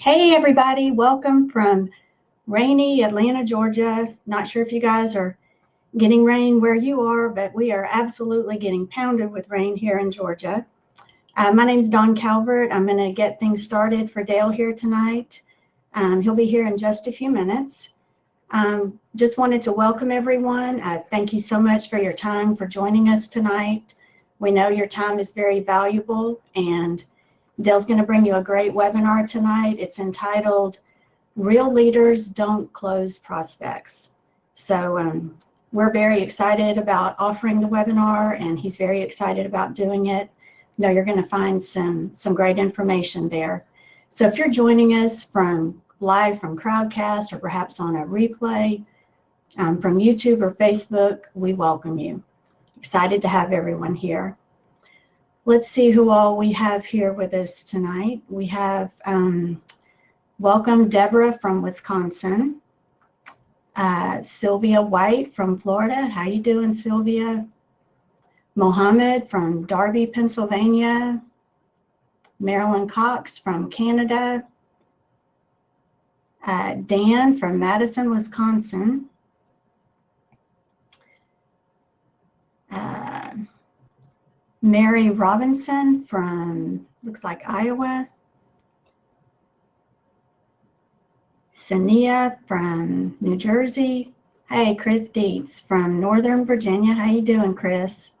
Hey everybody, welcome from rainy Atlanta, Georgia. Not sure if you guys are getting rain where you are, but we are absolutely getting pounded with rain here in Georgia. My name is Dale Calvert. I'm going to get things started for Dale here tonight. He'll be here in just a few minutes. Just wanted to welcome everyone. Thank you so much for your time for joining us tonight. We know your time is very valuable, and Dale's going to bring you a great webinar tonight. It's entitled Real Leaders Don't Close Prospects. So we're very excited about offering the webinar, and he's very excited about doing it. I know you're going to find some great information there. So if you're joining us live from Crowdcast or perhaps on a replay from YouTube or Facebook, we welcome you. Excited to have everyone here. Let's see who all we have here with us tonight. We have welcome Deborah from Wisconsin, Sylvia White from Florida. How you doing, Sylvia? Mohammed from Darby, Pennsylvania. Marilyn Cox from Canada. Dan from Madison, Wisconsin. Mary Robinson from, looks like Iowa. Sania from New Jersey. Hey, Chris Dietz from Northern Virginia. How you doing, Chris?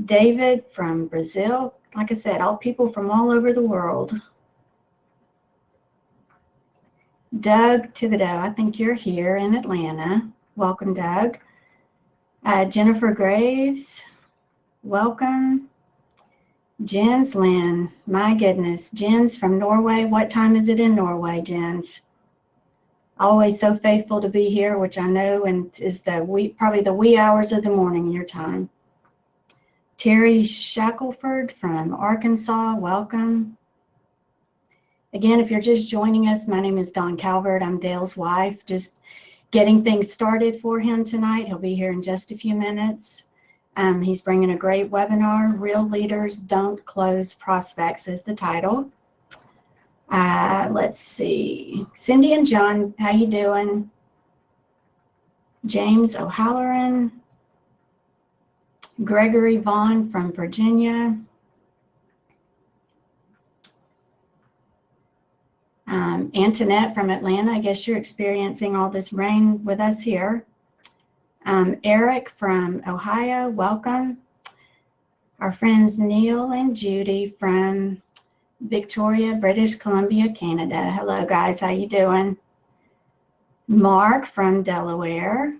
David from Brazil. Like I said, all people from all over the world. Doug Thibodeau, I think you're here in Atlanta. Welcome, Doug. Jennifer Graves. Welcome. Jens Lynn, my goodness, Jens from Norway. What time is it in Norway, Jens? Always so faithful to be here, which I know and is probably the wee hours of the morning your time. Terry Shackelford from Arkansas, welcome. Again, if you're just joining us, my name is Dale Calvert. I'm Dale's wife, just getting things started for him tonight. He'll be here in just a few minutes. He's bringing a great webinar, Real Leaders Don't Close Prospects is the title. Let's see. Cindy and John, how you doing? James O'Halloran. Gregory Vaughn from Virginia. Antoinette from Atlanta. I guess you're experiencing all this rain with us here. Eric from Ohio, welcome. Our friends Neil and Judy from Victoria, British Columbia, Canada. Hello guys, how you doing? Mark from Delaware.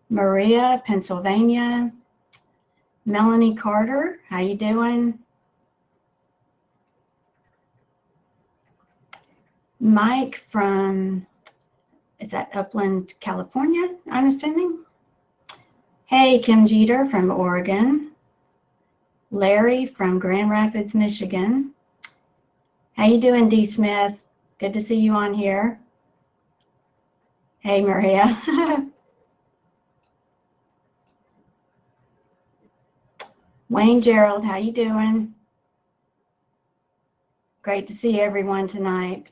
Maria, Pennsylvania. Melanie Carter, how you doing? Mike from, is that Upland, California, I'm assuming? Hey, Kim Jeter from Oregon. Larry from Grand Rapids, Michigan. How you doing, D. Smith? Good to see you on here. Hey, Maria. Wayne Gerald, how you doing? Great to see everyone tonight.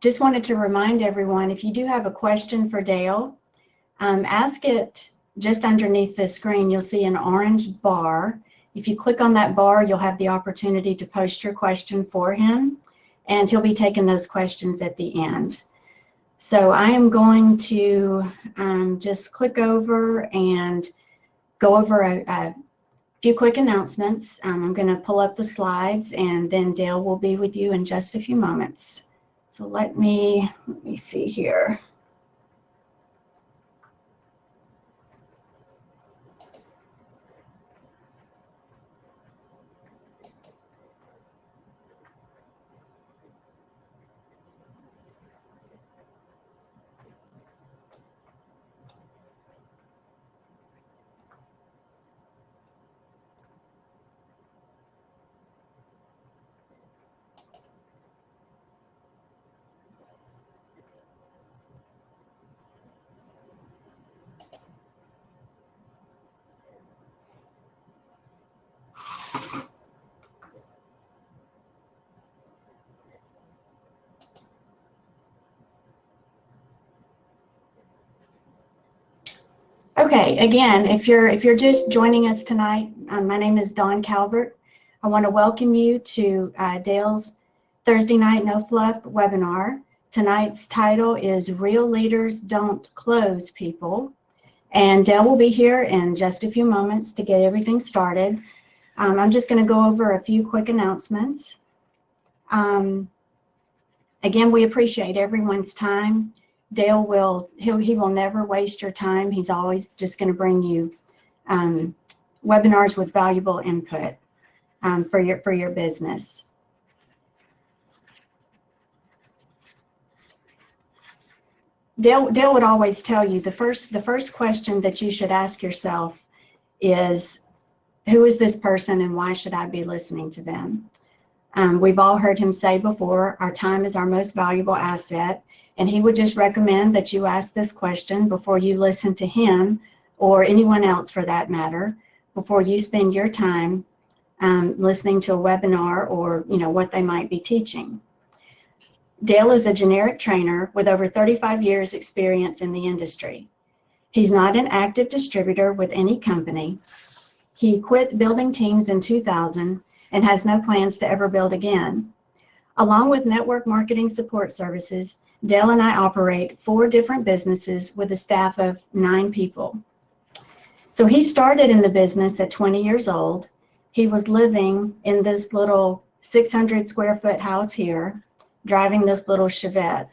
Just wanted to remind everyone, if you do have a question for Dale, ask it just underneath the screen. You'll see an orange bar. If you click on that bar, you'll have the opportunity to post your question for him, and he'll be taking those questions at the end. So I am going to just click over and go over a few quick announcements. I'm going to pull up the slides, and then Dale will be with you in just a few moments. So let me see here. Okay, again, if you're just joining us tonight, my name is Dale Calvert. I want to welcome you to Dale's Thursday night No Fluff webinar. Tonight's title is Real Leaders Don't Close People. And Dale will be here in just a few moments to get everything started. I'm just going to go over a few quick announcements. Again, we appreciate everyone's time. Dale will never waste your time. He's always just going to bring you webinars with valuable input for your business. Dale would always tell you the first question that you should ask yourself is, who is this person and why should I be listening to them? We've all heard him say before, our time is our most valuable asset. And he would just recommend that you ask this question before you listen to him or anyone else for that matter, before you spend your time listening to a webinar or what they might be teaching. Dale is a generic trainer with over 35 years experience in the industry. He's not an active distributor with any company. He quit building teams in 2000 and has no plans to ever build again. Along with network marketing support services, Dale and I operate 4 different businesses with a staff of 9 people. So he started in the business at 20 years old. He was living in this little 600 square foot house here, driving this little Chevette.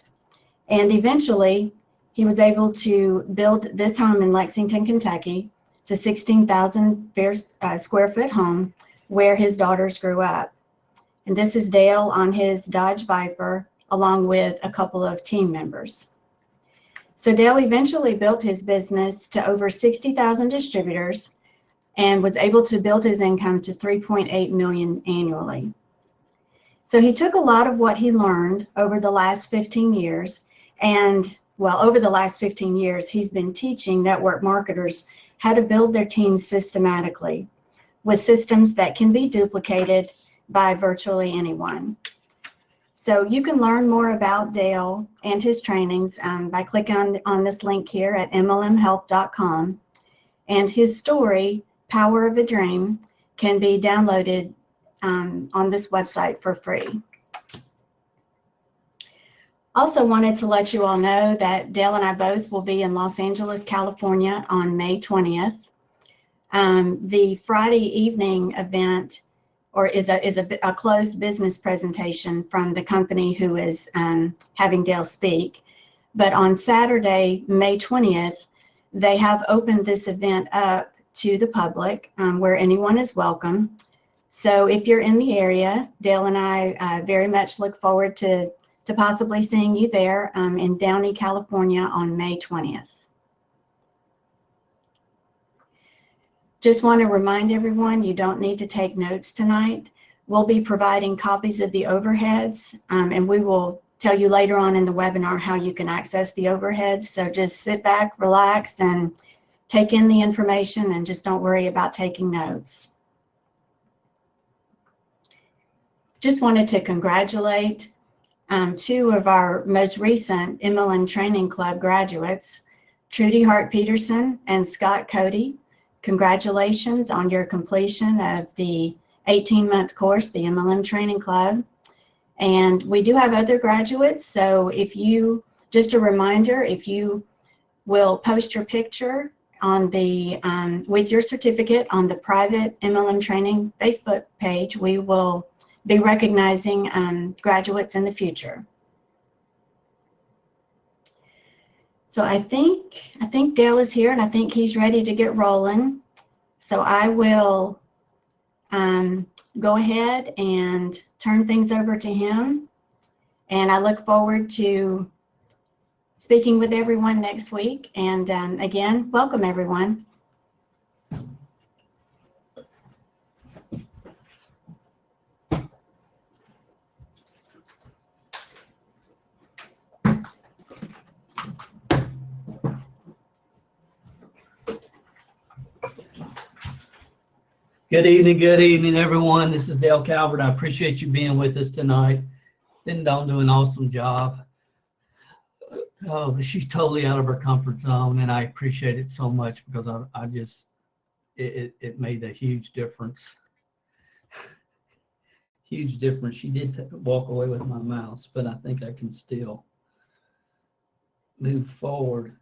And eventually he was able to build this home in Lexington, Kentucky. It's a 16,000 square foot home where his daughters grew up. And this is Dale on his Dodge Viper, along with a couple of team members. So Dale eventually built his business to over 60,000 distributors and was able to build his income to $3.8 million annually. So he took a lot of what he learned over the last 15 years, and over the last 15 years, he's been teaching network marketers how to build their teams systematically with systems that can be duplicated by virtually anyone. So you can learn more about Dale and his trainings by clicking on this link here at mlmhelp.com. And his story, Power of a Dream, can be downloaded on this website for free. Also wanted to let you all know that Dale and I both will be in Los Angeles, California on May 20th. The Friday evening event is a closed business presentation from the company who is having Dale speak. But on Saturday, May 20th, they have opened this event up to the public where anyone is welcome. So if you're in the area, Dale and I very much look forward to possibly seeing you there in Downey, California on May 20th. Just want to remind everyone, you don't need to take notes tonight. We'll be providing copies of the overheads, and we will tell you later on in the webinar how you can access the overheads. So just sit back, relax, and take in the information, and just don't worry about taking notes. Just wanted to congratulate 2 of our most recent MLM Training Club graduates, Trudy Hart-Peterson and Scott Cody. Congratulations on your completion of the 18-month course, the MLM Training Club. And we do have other graduates, so just a reminder, if you will post your picture on the with your certificate on the private MLM Training Facebook page, we will be recognizing graduates in the future. So I think Dale is here, and I think he's ready to get rolling. So I will go ahead and turn things over to him. And I look forward to speaking with everyone next week. And again, welcome everyone. Good evening, everyone. This is Dale Calvert. I appreciate you being with us tonight. Been doing an awesome job. Oh, she's totally out of her comfort zone, and I appreciate it so much because I just it made a huge difference. Huge difference. She did walk away with my mouse, but I think I can still move forward.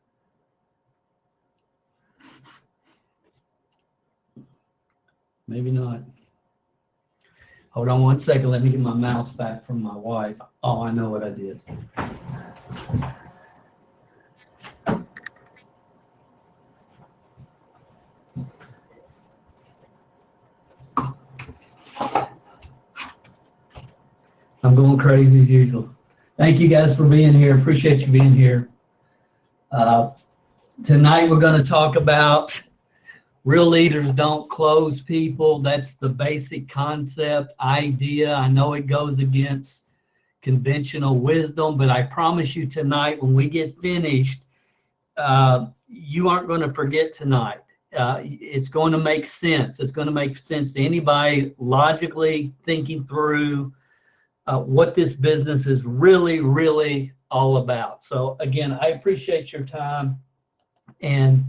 Maybe not. Hold on one second. Let me get my mouse back from my wife. Oh, I know what I did. I'm going crazy as usual. Thank you guys for being here. Appreciate you being here. Tonight we're going to talk about real leaders don't close people. That's the basic concept, idea. I know it goes against conventional wisdom, but I promise you tonight when we get finished, you aren't going to forget tonight. It's going to make sense. It's going to make sense to anybody logically thinking through what this business is really, really all about. So again, I appreciate your time, and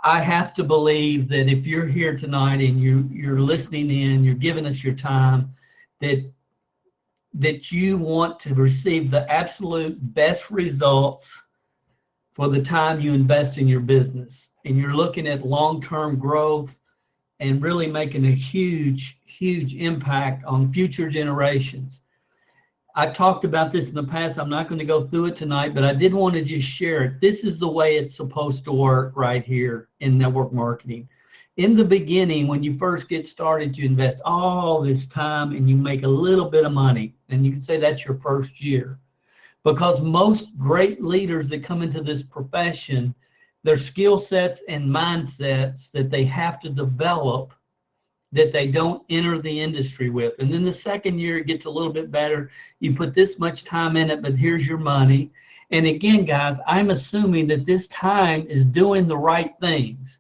I have to believe that if you're here tonight and you're listening in, you're giving us your time, that you want to receive the absolute best results for the time you invest in your business, and you're looking at long-term growth and really making a huge, huge impact on future generations. I've talked about this in the past. I'm not going to go through it tonight, but I did want to just share it. This is the way it's supposed to work right here in network marketing. In the beginning, when you first get started, you invest all this time and you make a little bit of money. And you can say that's your first year. Because most great leaders that come into this profession, their skill sets and mindsets that they have to develop that they don't enter the industry with. And then the second year, it gets a little bit better. You put this much time in it, but here's your money. And again, guys, I'm assuming that this time is doing the right things.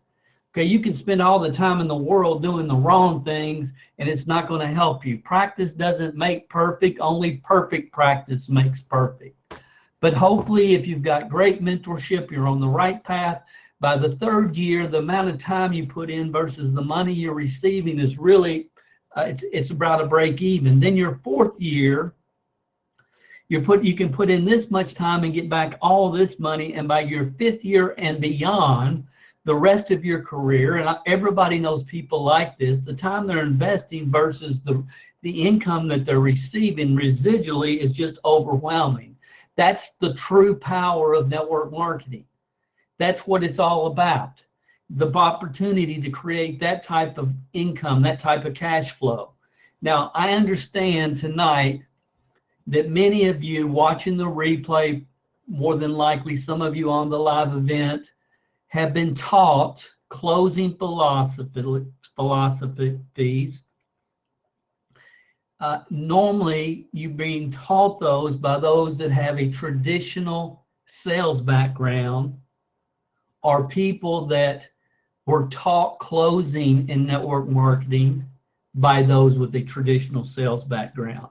Okay, you can spend all the time in the world doing the wrong things, and it's not going to help you. Practice doesn't make perfect. Only perfect practice makes perfect. But hopefully, if you've got great mentorship, you're on the right path. By the third year, the amount of time you put in versus the money you're receiving is really, it's about a break even. Then your fourth year, you can put in this much time and get back all this money. And by your fifth year and beyond, the rest of your career, and everybody knows people like this, the time they're investing versus the income that they're receiving residually is just overwhelming. That's the true power of network marketing. That's what it's all about. The opportunity to create that type of income, that type of cash flow. Now, I understand tonight that many of you watching the replay, more than likely some of you on the live event, have been taught closing philosophies. Normally, you're being taught those by those that have a traditional sales background, or people that were taught closing in network marketing by those with a traditional sales background.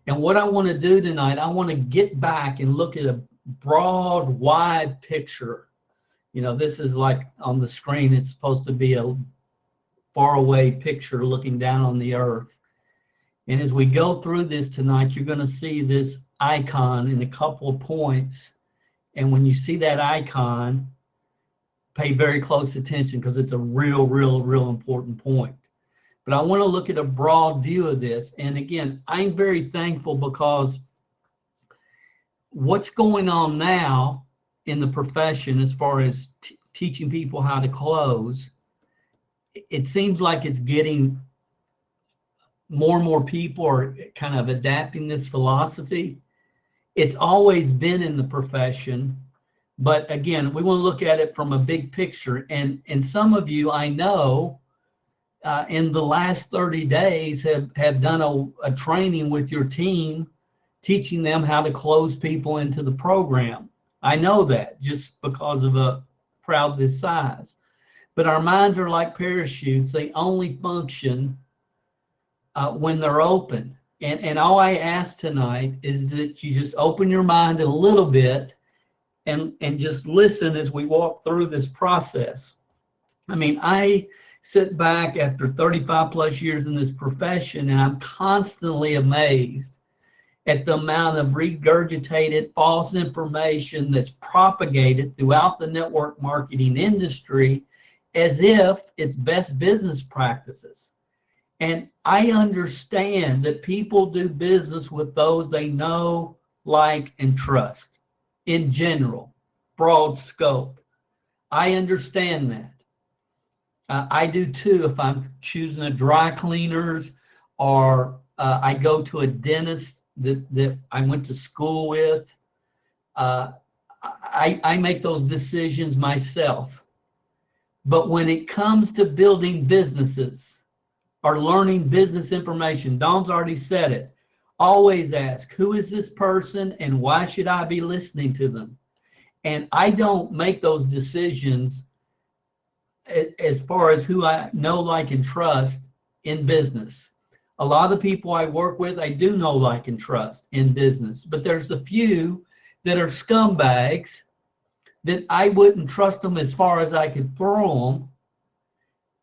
And what I want to do tonight, I want to get back and look at a broad, wide picture. You know, this is like on the screen, it's supposed to be a faraway picture looking down on the earth. And as we go through this tonight, you're going to see this icon in a couple of points. And when you see that icon, pay very close attention because it's a real important point. But I want to look at a broad view of this. And again, I'm very thankful because what's going on now in the profession as far as teaching people how to close, it seems like it's getting more and more people are kind of adapting this philosophy. It's always been in the profession. But again, we want to look at it from a big picture. And some of you, I know, in the last 30 days have done a training with your team, teaching them how to close people into the program. I know that just because of a crowd this size. But our minds are like parachutes. They only function when they're open. And all I ask tonight is that you just open your mind a little bit and just listen as we walk through this process. I mean, I sit back after 35 plus years in this profession, and I'm constantly amazed at the amount of regurgitated false information that's propagated throughout the network marketing industry as if it's best business practices. And I understand that people do business with those they know, like, and trust in general, broad scope. I understand that. I do too if I'm choosing a dry cleaners or I go to a dentist that I went to school with. I make those decisions myself. But when it comes to building businesses or learning business information, Dawn's already said it. Always ask, who is this person and why should I be listening to them? And I don't make those decisions as far as who I know, like, and trust in business. A lot of the people I work with, I do know, like, and trust in business, but there's a few that are scumbags that I wouldn't trust them as far as I could throw them,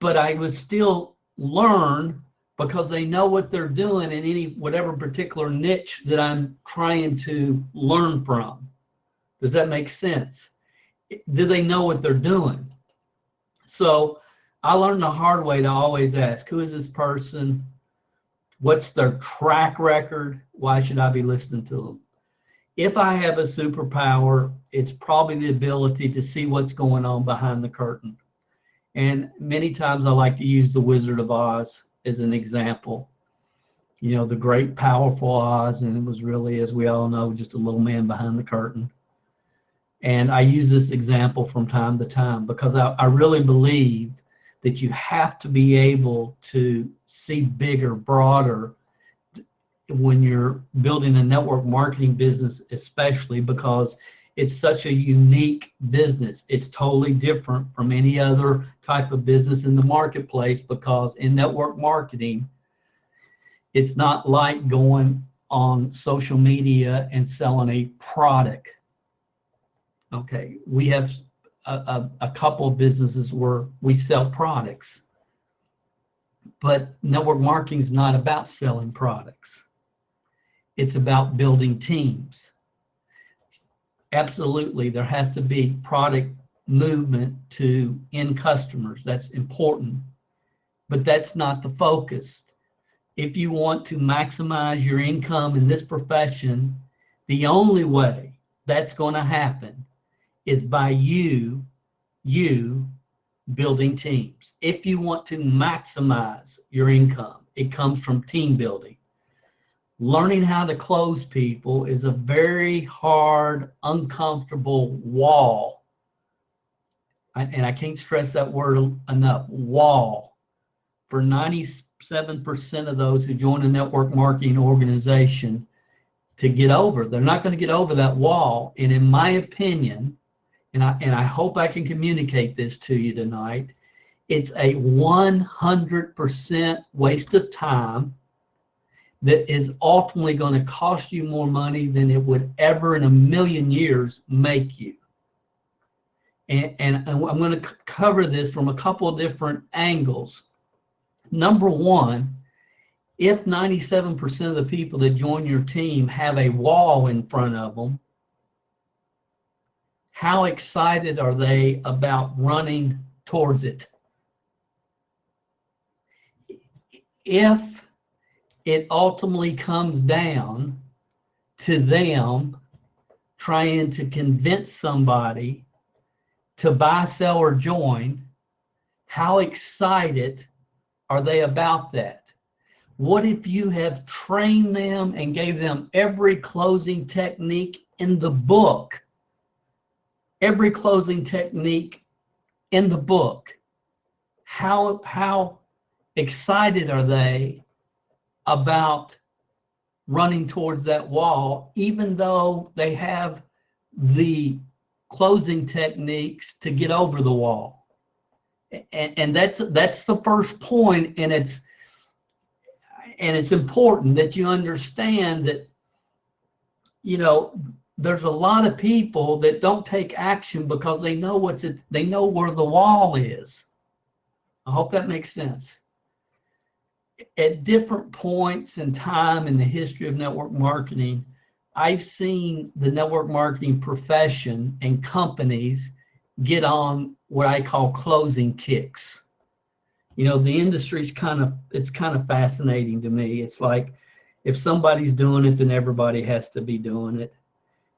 but I would still learn because they know what they're doing in any whatever particular niche that I'm trying to learn from. Does that make sense? Do they know what they're doing? So I learned the hard way to always ask, who is this person? What's their track record? Why should I be listening to them? If I have a superpower, it's probably the ability to see what's going on behind the curtain. And many times I like to use the Wizard of Oz as an example. You know, the great powerful Oz, and it was really, as we all know, just a little man behind the curtain. And I use this example from time to time because I really believe that you have to be able to see bigger, broader when you're building a network marketing business, especially because it's such a unique business. It's totally different from any other type of business in the marketplace because in network marketing, it's not like going on social media and selling a product. Okay, we have a couple of businesses where we sell products, but network marketing is not about selling products. It's about building teams. Absolutely, there has to be product movement to end customers. That's important, but that's not the focus. If you want to maximize your income in this profession, the only way that's going to happen is by you building teams. If you want to maximize your income, it comes from team building. Learning how to close people is a very hard, uncomfortable wall. And I can't stress that word enough, wall. For 97% of those who join a network marketing organization to get over, they're not going to get over that wall. And in my opinion, and I hope I can communicate this to you tonight, it's a 100% waste of time that is ultimately going to cost you more money than it would ever in a million years make you. And I'm going to cover this from a couple of different angles. Number one, if 97% of the people that join your team have a wall in front of them, how excited are they about running towards it? If it ultimately comes down to them trying to convince somebody to buy, sell, or join, how excited are they about that? What if you have trained them and gave them every closing technique in the book? Every closing technique in the book. How excited are they about running towards that wall, even though they have the closing techniques to get over the wall? And that's the first point, and it's important that you understand that, you know, there's a lot of people that don't take action because they know they know where the wall is. I hope that makes sense. At different points in time in the history of network marketing, I've seen the network marketing profession and companies get on what I call closing kicks. You know, the industry's it's kind of fascinating to me. It's like if somebody's doing it, then everybody has to be doing it.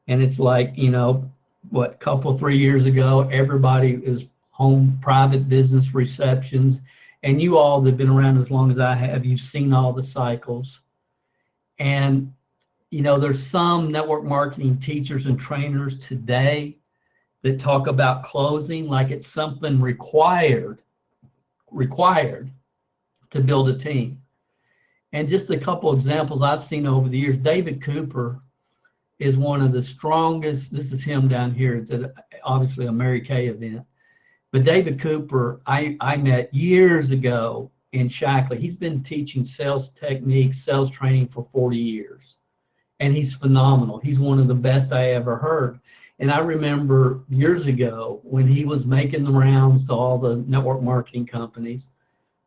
And it's like, you know, what, 3 years ago, everybody is home private business receptions. And you all that have been around as long as I have, you've seen all the cycles. And, you know, there's some network marketing teachers and trainers today that talk about closing like it's something required to build a team. And just a couple examples I've seen over the years, David Cooper is one of the strongest. This is him down here. It's at obviously a Mary Kay event. But David Cooper, I met years ago in Shackley. He's been teaching sales techniques, sales training for 40 years. And he's phenomenal. He's one of the best I ever heard. And I remember years ago when he was making the rounds to all the network marketing companies,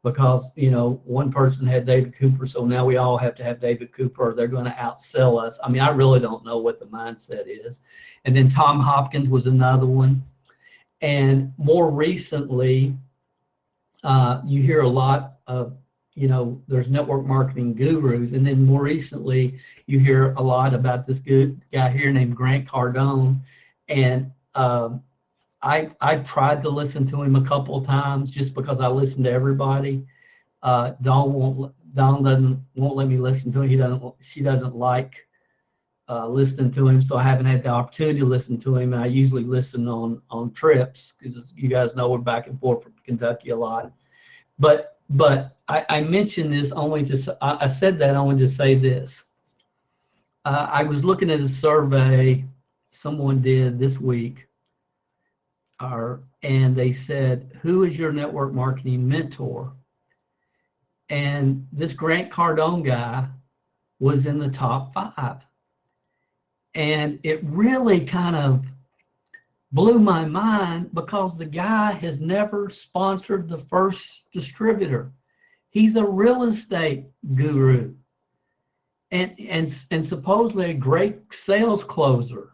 because, you know, one person had David Cooper, so now we all have to have David Cooper or they're going to outsell us. I mean, I really don't know what the mindset is. And then Tom Hopkins was another one. And more recently, you hear a lot of, you know, there's network marketing gurus. And then more recently, you hear a lot about this good guy here named Grant Cardone. And I've tried to listen to him a couple of times just because I listen to everybody. Dawn won't let me listen to him. She doesn't like listening to him, so I haven't had the opportunity to listen to him. And I usually listen on trips because you guys know we're back and forth from Kentucky a lot. But I mentioned this only to I said that only to say this. I was looking at a survey someone did this week. And they said, who is your network marketing mentor? And this Grant Cardone guy was in the top 5. And it really kind of blew my mind because the guy has never sponsored the first distributor. He's a real estate guru and supposedly a great sales closer.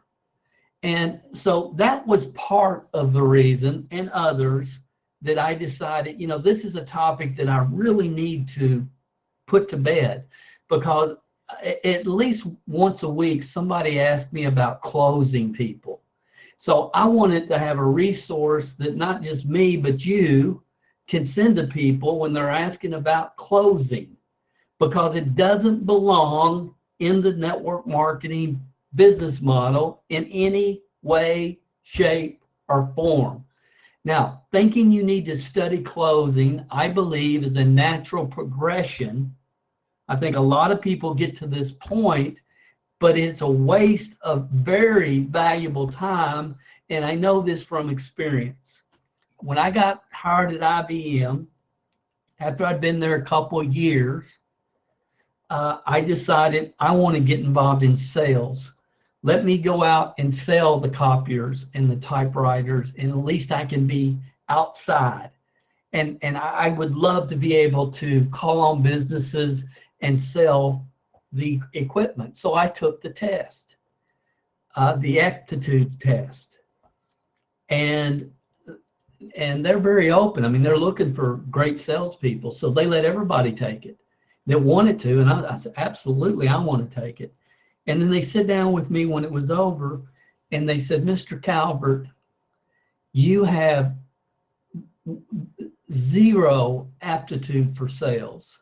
And so that was part of the reason, and others, that I decided, you know, this is a topic that I really need to put to bed, because at least once a week, somebody asked me about closing people. So I wanted to have a resource that not just me, but you can send to people when they're asking about closing, because it doesn't belong in the network marketing business model in any way, shape, or form. Now, thinking you need to study closing, I believe, is a natural progression. I think a lot of people get to this point, but it's a waste of very valuable time. And I know this from experience. When I got hired at IBM, after I'd been there a couple of years, I decided I want to get involved in sales. Let me go out and sell the copiers and the typewriters, and at least I can be outside. And I would love to be able to call on businesses and sell the equipment. So I took the test, the aptitude test. And they're very open. I mean, they're looking for great salespeople, so they let everybody take it that wanted to. And I said, absolutely, I want to take it. And then they sit down with me when it was over, and they said, Mr. Calvert, you have 0 aptitude for sales.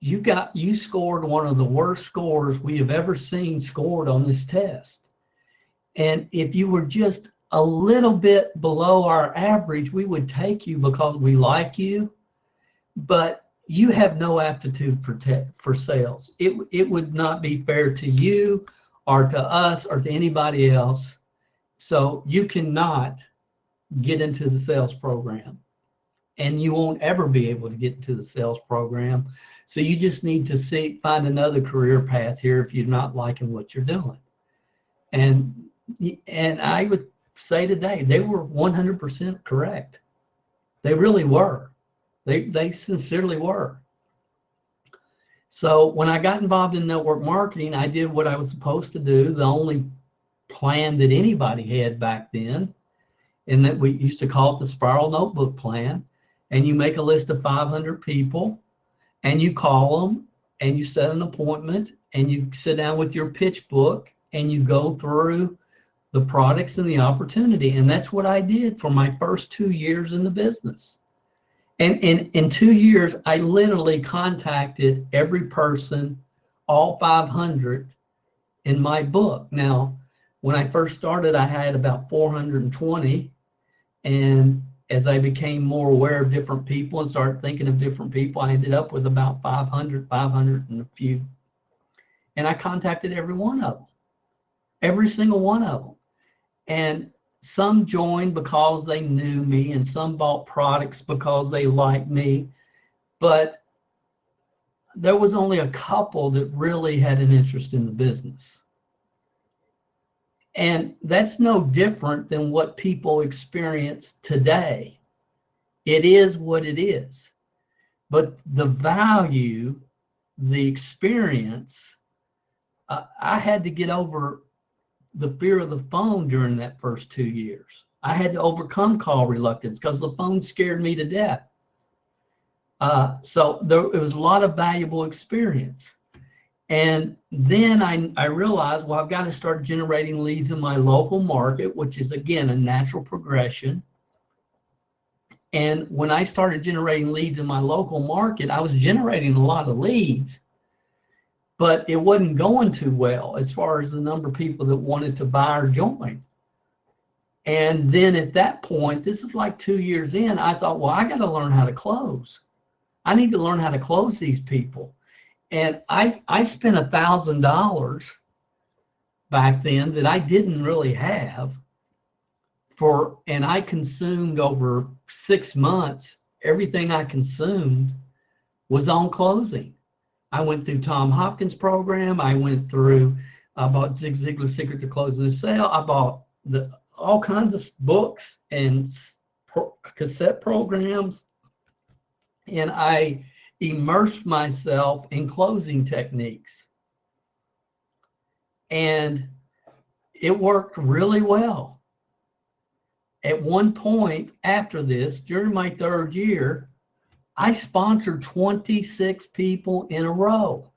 You scored one of the worst scores we have ever seen scored on this test. And if you were just a little bit below our average, we would take you because we like you, but you have no aptitude for sales. It would not be fair to you or to us or to anybody else. So you cannot get into the sales program, and you won't ever be able to get into the sales program. So you just need to find another career path here if you're not liking what you're doing. And I would say today, they were 100% correct. They really were. They sincerely were. So when I got involved in network marketing, I did what I was supposed to do, the only plan that anybody had back then, and that we used to call it the spiral notebook plan. And you make a list of 500 people, and you call them, and you set an appointment, and you sit down with your pitch book, and you go through the products and the opportunity. And that's what I did for my first 2 years in the business. And in 2 years, I literally contacted every person, all 500 in my book. Now, when I first started, I had about 420. And as I became more aware of different people and started thinking of different people, I ended up with about 500 and a few. And I contacted every one of them, every single one of them. And some joined because they knew me, and some bought products because they liked me. But there was only a couple that really had an interest in the business. And that's no different than what people experience today. It is what it is. But the value, the experience, I had to get over the fear of the phone during that first 2 years. I had to overcome call reluctance because the phone scared me to death. So it was a lot of valuable experience. And then I realized, well, I've got to start generating leads in my local market, which is, again, a natural progression. And when I started generating leads in my local market, I was generating a lot of leads, but it wasn't going too well as far as the number of people that wanted to buy or join. And then at that point, this is like 2 years in, I thought, well, I got to learn how to close. I need to learn how to close these people. And I spent $1,000 back then that I didn't really have and I consumed over 6 months. Everything I consumed was on closing. I went through Tom Hopkins' program. I bought Zig Ziglar's Secret to Closing a Sale. I bought all kinds of books and cassette programs. And I immersed myself in closing techniques. And it worked really well. At one point after this, during my 3rd year, I sponsored 26 people in a row.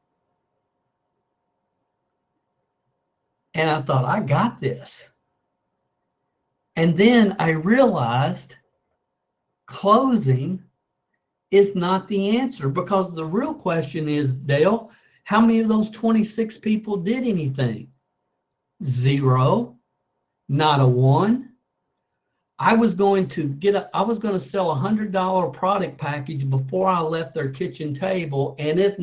And I thought, I got this. And then I realized closing is not the answer, because the real question is, Dale, how many of those 26 people did anything? 0, not a 1. I was going to sell a $100 product package before I left their kitchen table. And if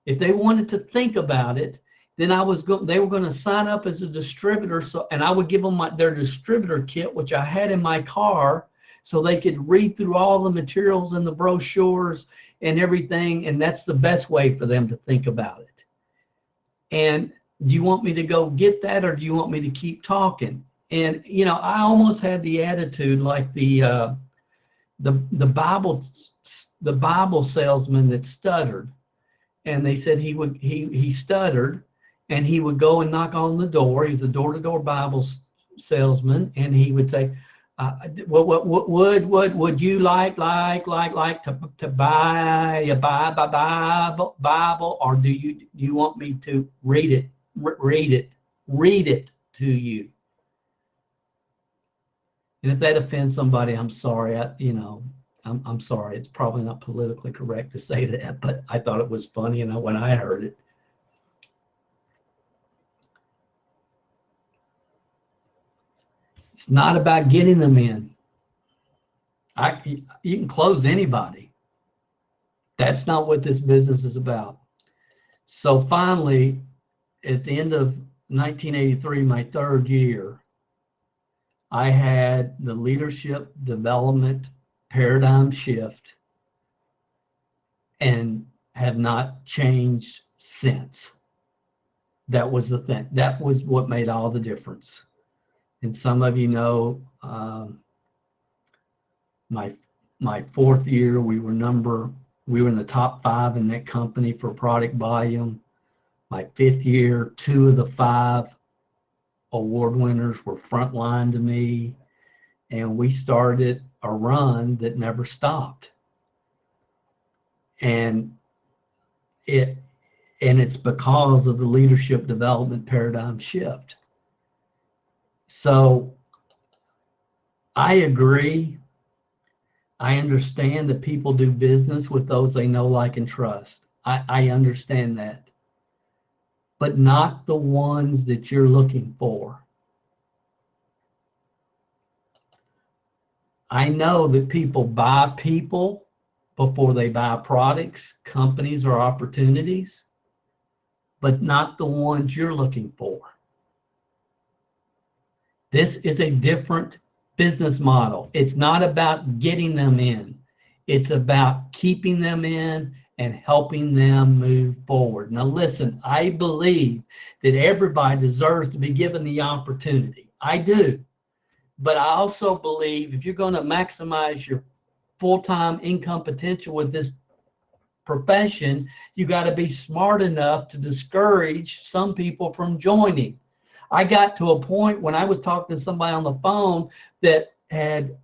they wanted to think about it, then they were going to sign up as a distributor. And I would give them their distributor kit, which I had in my car, so they could read through all the materials and the brochures and everything. And that's the best way for them to think about it. And do you want me to go get that, or do you want me to keep talking? And, I almost had the attitude like the Bible salesman that stuttered. And they said he stuttered, and he would go and knock on the door. He was a door-to-door Bible salesman, and he would say, what would you like to buy a Bible, or do you want me to read it to you? And if that offends somebody, I'm sorry. I'm sorry. It's probably not politically correct to say that, but I thought it was funny, and when I heard it. It's not about getting them in. You can close anybody. That's not what this business is about. So finally, at the end of 1983, my 3rd year, I had the leadership development paradigm shift and have not changed since. That was the thing. That was what made all the difference. And some of you know, my fourth year, we were in the top 5 in that company for product volume. My 5th year, 2 of the 5 award winners were frontline to me, and we started a run that never stopped. And it's because of the leadership development paradigm shift. So I agree. I understand that people do business with those they know, like, and trust. I understand that. But not the ones that you're looking for. I know that people buy people before they buy products, companies, or opportunities, but not the ones you're looking for. This is a different business model. It's not about getting them in. It's about keeping them in and helping them move forward. Now listen, I believe that everybody deserves to be given the opportunity. I do. But I also believe if you're going to maximize your full-time income potential with this profession, you got to be smart enough to discourage some people from joining. I got to a point when I was talking to somebody on the phone that had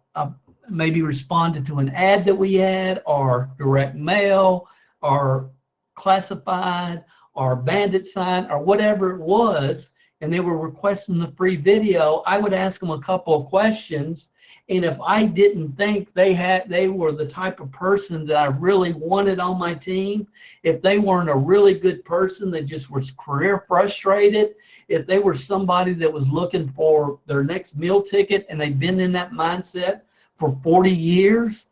maybe responded to an ad that we had, or direct mail, or classified, or bandit sign, or whatever it was, and they were requesting the free video. I would ask them a couple of questions, and if I didn't think they were the type of person that I really wanted on my team, if they weren't a really good person that just was career frustrated, if they were somebody that was looking for their next meal ticket and they've been in that mindset for 40 years,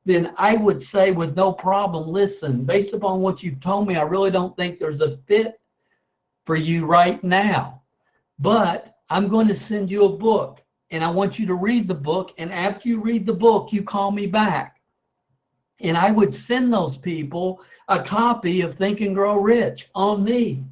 then I would say with no problem, listen, based upon what you've told me, I really don't think there's a fit for you right now. But I'm going to send you a book, and I want you to read the book, and after you read the book, you call me back. And I would send those people a copy of Think and Grow Rich on me,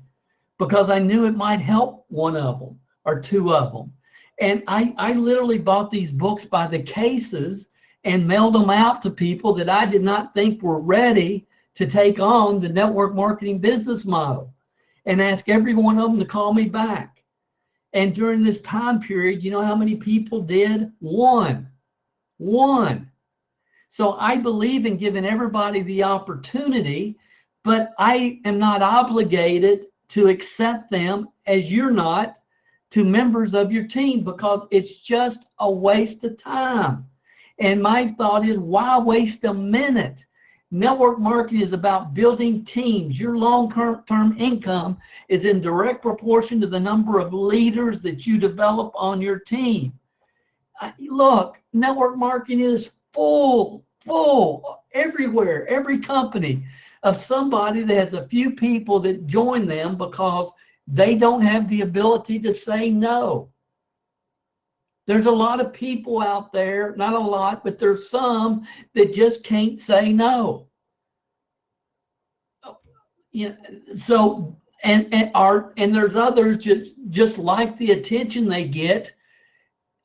because I knew it might help one of them or 2 of them. And I literally bought these books by the cases and mailed them out to people that I did not think were ready to take on the network marketing business model, and asked every one of them to call me back. And during this time period, you know how many people did? One. So I believe in giving everybody the opportunity, but I am not obligated to accept them, as you're not, to members of your team, because it's just a waste of time. And my thought is, why waste a minute? Network marketing is about building teams. Your long-term income is in direct proportion to the number of leaders that you develop on your team. Look, network marketing is full everywhere, every company, of somebody that has a few people that join them because they don't have the ability to say no. There's a lot of people out there, not a lot, but there's some that just can't say no. You know, so and there's others just like the attention they get,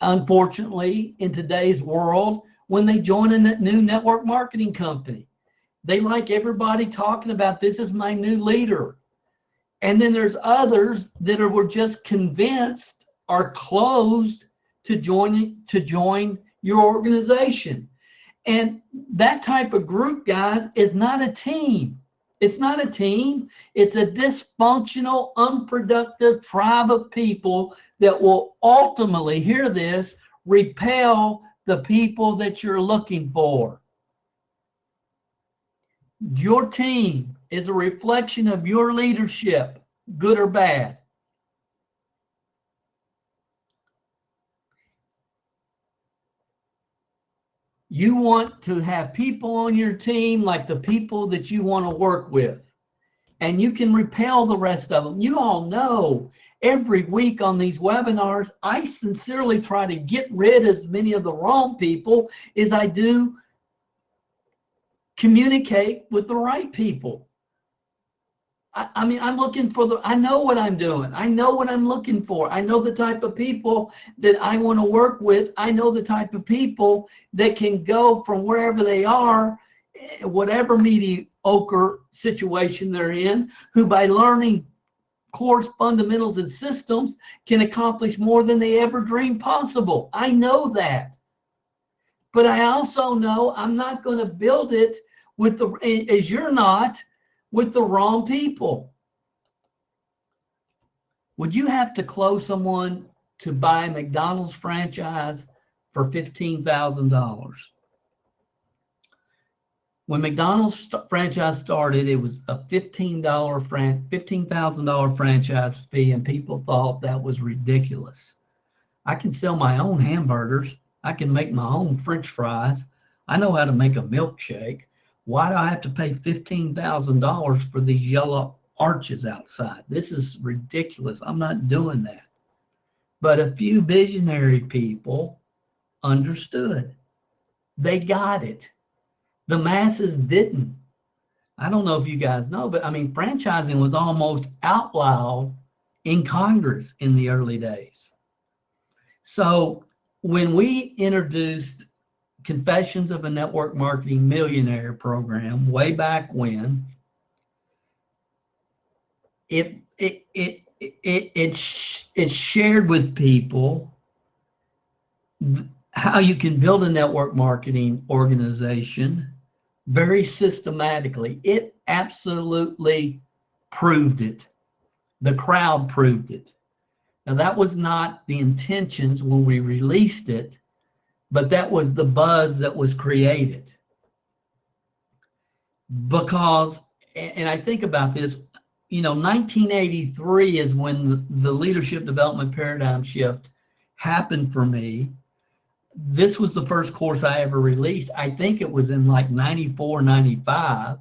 unfortunately, in today's world when they join a new network marketing company. They like everybody talking about, this is my new leader. And then there's others that were just convinced or closed to join your organization. And that type of group, guys, is not a team. It's not a team. It's a dysfunctional, unproductive tribe of people that will ultimately, hear this, repel the people that you're looking for. Your team is a reflection of your leadership, good or bad. You want to have people on your team like the people that you want to work with. And you can repel the rest of them. You all know every week on these webinars, I sincerely try to get rid of as many of the wrong people as I do communicate with the right people. I mean, I'm looking for I know what I'm doing. I know what I'm looking for. I know the type of people that I want to work with. I know the type of people that can go from wherever they are, whatever mediocre situation they're in, who by learning course fundamentals and systems can accomplish more than they ever dreamed possible. I know that. But I also know I'm not going to build it with as you're not, with the wrong people. Would you have to close someone to buy a McDonald's franchise for $15,000? When McDonald's franchise started, it was a $15,000 franchise fee, and people thought that was ridiculous. I can sell my own hamburgers. I can make my own French fries. I know how to make a milkshake. Why do I have to pay $15,000 for these yellow arches outside? This is ridiculous. I'm not doing that. But a few visionary people understood. They got it. The masses didn't. I don't know if you guys know, but I mean, franchising was almost outlawed in Congress in the early days. So when we introduced Confessions of a Network Marketing Millionaire program way back when, it shared with people how you can build a network marketing organization very systematically. It absolutely proved it. The crowd proved it. Now, that was not the intentions when we released it, but that was the buzz that was created. Because, and I think about this, 1983 is when the leadership development paradigm shift happened for me. This was the first course I ever released. I think it was in like 94, 95.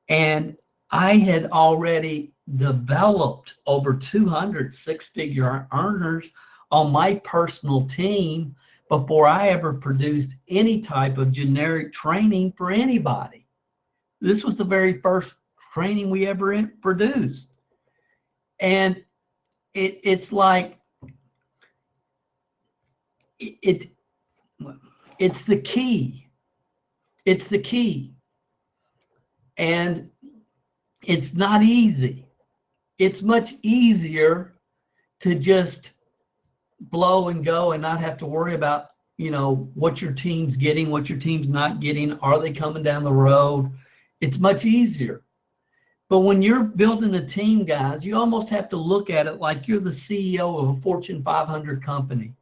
And I had already developed over 200 six-figure earners on my personal team before I ever produced any type of generic training for anybody. This was the very first training we ever produced. And it's like, it's the key. It's the key. And it's not easy. It's much easier to just blow and go and not have to worry about, what your team's getting, what your team's not getting. Are they coming down the road? It's much easier. But when you're building a team, guys, you almost have to look at it like you're the CEO of a Fortune 500 company.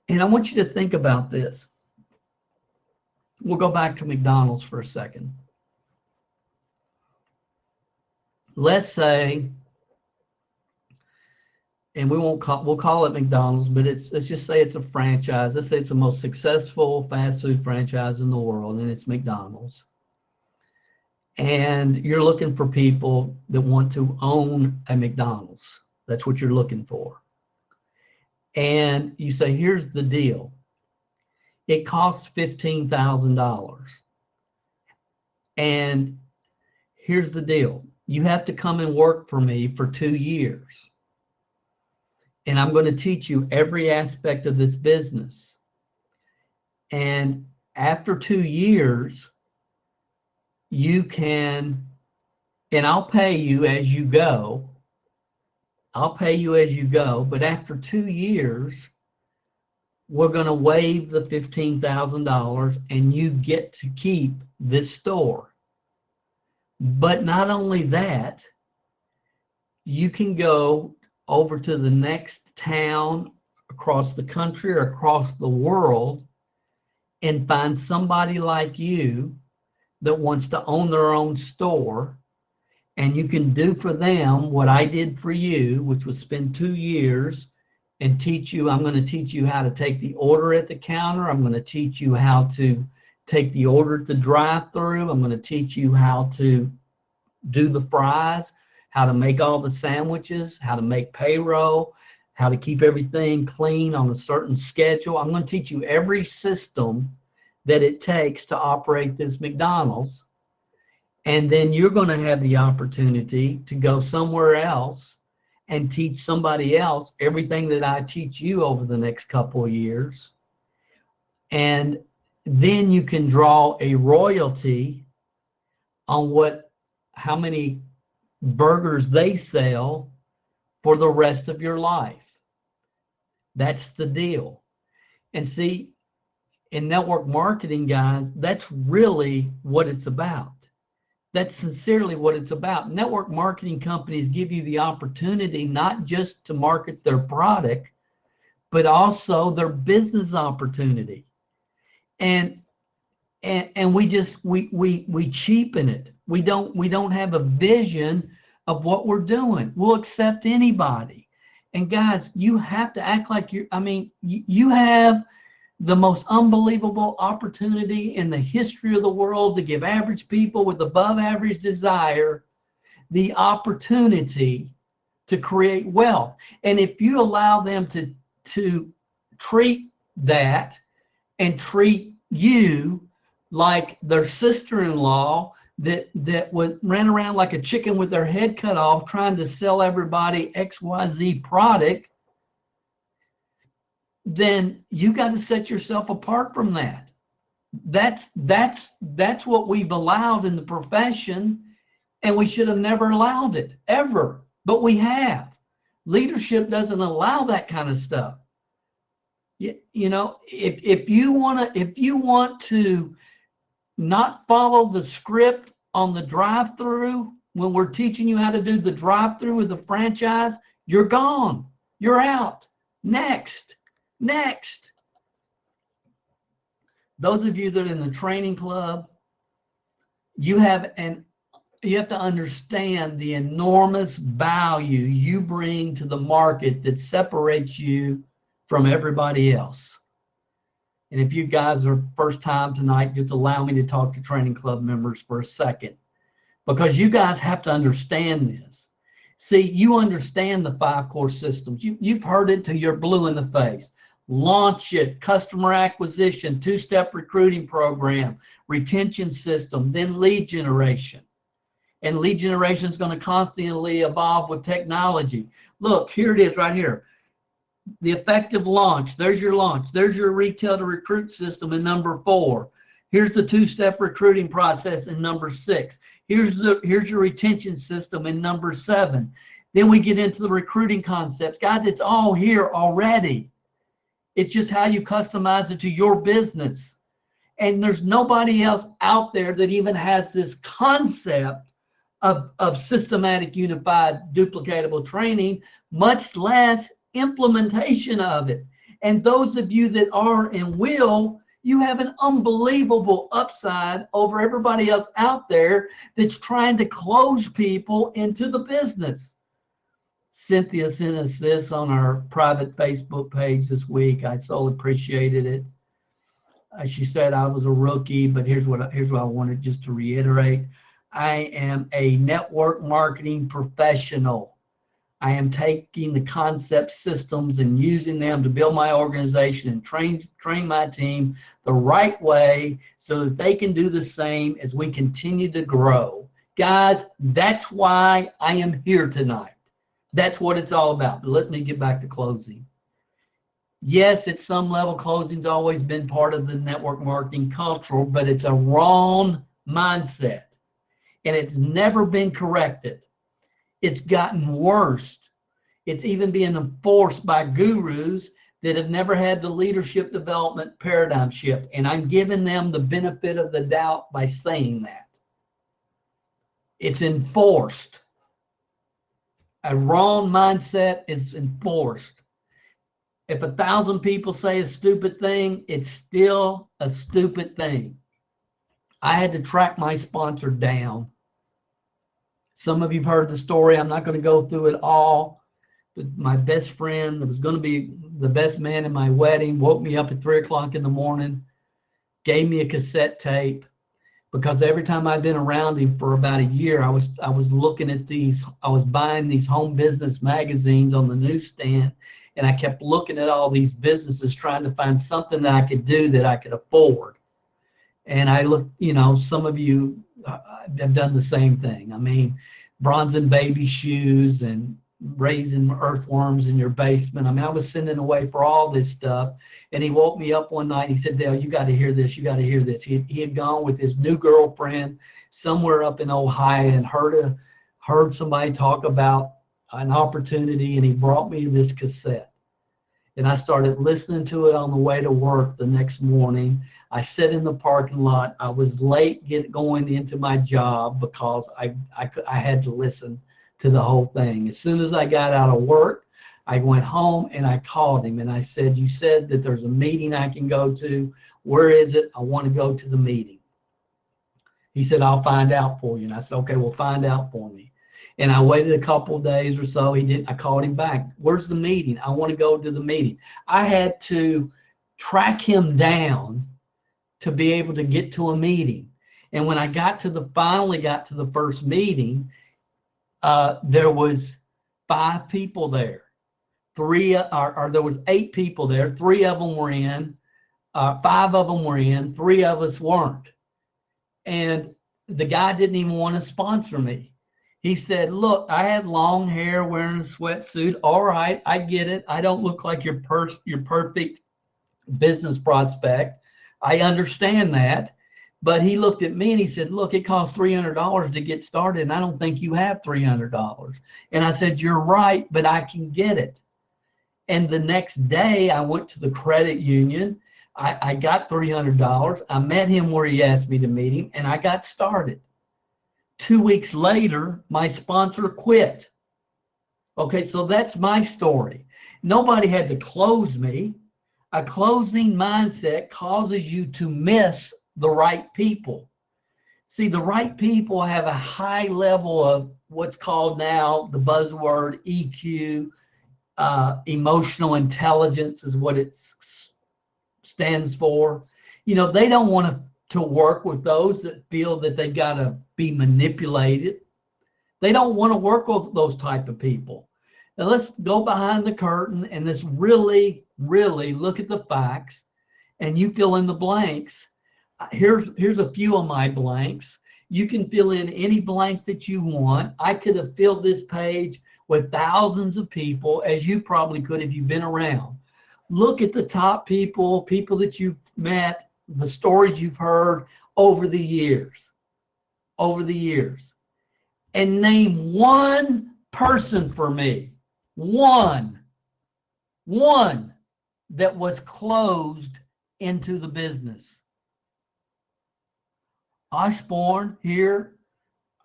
And I want you to think about this. We'll go back to McDonald's for a second. Let's say, and we'll call it McDonald's, but let's just say it's a franchise. Let's say it's the most successful fast food franchise in the world, and it's McDonald's. And you're looking for people that want to own a McDonald's. That's what you're looking for. And you say, here's the deal. It costs $15,000. And here's the deal. You have to come and work for me for 2 years. And I'm going to teach you every aspect of this business. And after 2 years, you can, and I'll pay you as you go. I'll pay you as you go. But after 2 years, we're going to waive the $15,000 and you get to keep this store. But not only that, you can go over to the next town across the country or across the world and find somebody like you that wants to own their own store, and you can do for them what I did for you, which was spend 2 years and teach you. I'm going to teach you how to take the order at the counter. I'm going to teach you how to take the order at the drive-through. I'm going to teach you how to do the fries, how to make all the sandwiches, how to make payroll, how to keep everything clean on a certain schedule. I'm going to teach you every system that it takes to operate this McDonald's. And then you're going to have the opportunity to go somewhere else and teach somebody else everything that I teach you over the next couple of years. And then you can draw a royalty on how many burgers they sell for the rest of your life. That's the deal. And see, in network marketing, guys, that's really what it's about. That's sincerely what it's about. Network marketing companies give you the opportunity not just to market their product, but also their business opportunity. And we cheapen it. We don't have a vision of what we're doing. We'll accept anybody. And guys, you have to act like you have the most unbelievable opportunity in the history of the world to give average people with above average desire the opportunity to create wealth. And if you allow them to treat that and treat you like their sister-in-law that ran around like a chicken with their head cut off trying to sell everybody XYZ product, then you got to set yourself apart from that. That's what we've allowed in the profession, and we should have never allowed it ever, but we have. Leadership doesn't allow that kind of stuff. You know, if you want to not follow the script on the drive-through when we're teaching you how to do the drive-through with the franchise, you're gone. You're out. Next. Those of you that are in the training club, you have to understand the enormous value you bring to the market that separates you from everybody else. And if you guys are first time tonight, just allow me to talk to training club members for a second, because you guys have to understand this. See, you understand the 5 core systems. You've heard it till you're blue in the face. Launch it, customer acquisition, 2-step recruiting program, retention system, then lead generation. And lead generation is going to constantly evolve with technology. Look, here it is right here. The effective launch. There's your launch. There's your retail to recruit system in number 4. Here's the 2-step recruiting process in number 6. Here's your retention system in number 7. Then we get into the recruiting concepts. Guys, it's all here already. It's just how you customize it to your business. And there's nobody else out there that even has this concept of systematic, unified, duplicatable training, much less implementation of it. And those of you that are and will, you have an unbelievable upside over everybody else out there that's trying to close people into the business. Cynthia sent us this on our private Facebook page this week. I so appreciated it. She said I was a rookie, but here's what I wanted just to reiterate. I am a network marketing professional. I am taking the concept systems and using them to build my organization and train my team the right way so that they can do the same as we continue to grow. Guys, that's why I am here tonight. That's what it's all about. But let me get back to closing. Yes, at some level, closing's always been part of the network marketing culture, but it's a wrong mindset, and it's never been corrected. It's gotten worse. It's even being enforced by gurus that have never had the leadership development paradigm shift, and I'm giving them the benefit of the doubt by saying that. It's enforced. A wrong mindset is enforced. If 1,000 people say a stupid thing, it's still a stupid thing. I had to track my sponsor down. Some of you have heard the story. I'm not going to go through it all. But my best friend that was going to be the best man in my wedding woke me up at 3 o'clock in the morning, gave me a cassette tape, because every time I'd been around him for about a year, I was looking at these, I was buying these home business magazines on the newsstand, and I kept looking at all these businesses trying to find something that I could do that I could afford. And I look, some of you have done the same thing. I mean, bronzing baby shoes and raising earthworms in your basement. I mean, I was sending away for all this stuff. And he woke me up one night. He said, Dale, you got to hear this. You got to hear this. He had gone with his new girlfriend somewhere up in Ohio and heard somebody talk about an opportunity. And he brought me this cassette. And I started listening to it on the way to work the next morning. I sat in the parking lot. I was late going into my job because I had to listen to the whole thing. As soon as I got out of work, I went home and I called him and I said, you said that there's a meeting I can go to. Where is it? I want to go to the meeting. He said, I'll find out for you. And I said, okay, well, find out for me. And I waited a couple of days or so. He didn't. I called him back. Where's the meeting? I want to go to the meeting. I had to track him down to be able to get to a meeting. And when I finally got to the first meeting, there was 5 people there. There was 8 people there. 3 of them were in. 5 of them were in. 3 of us weren't. And the guy didn't even want to sponsor me. He said, look, I had long hair, wearing a sweatsuit. All right, I get it. I don't look like your perfect business prospect. I understand that. But he looked at me and he said, look, it costs $300 to get started, and I don't think you have $300. And I said, you're right, but I can get it. And the next day, I went to the credit union. I got $300. I met him where he asked me to meet him, and I got started. 2 weeks later, my sponsor quit. Okay, so that's my story. Nobody had to close me. A closing mindset causes you to miss the right people. See, the right people have a high level of what's called now the buzzword EQ, emotional intelligence is what it stands for. They don't want to work with those that feel that they've got to be manipulated. They don't want to work with those type of people. Now let's go behind the curtain and let's really, really look at the facts, and you fill in the blanks. Here's a few of my blanks. You can fill in any blank that you want. I could have filled this page with thousands of people, as you probably could if you've been around. Look at the top people that you've met, the stories you've heard over the years, and name one person for me, one that was closed into the business. Osborne here,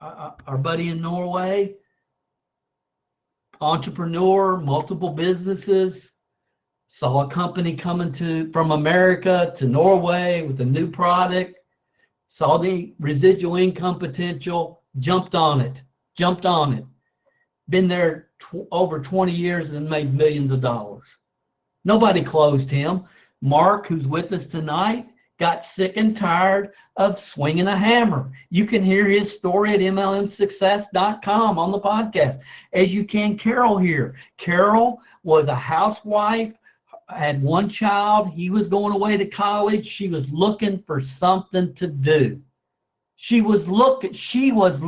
our buddy in Norway, entrepreneur, multiple businesses, saw a company coming from America to Norway with a new product, saw the residual income potential, jumped on it. Been there over 20 years and made millions of dollars. Nobody closed him. Mark, who's with us tonight, got sick and tired of swinging a hammer. You can hear his story at mlmsuccess.com on the podcast, as you can Carol here. Carol was a housewife, had 1 child. He was going away to college. She was looking for something to do. She was looking. She was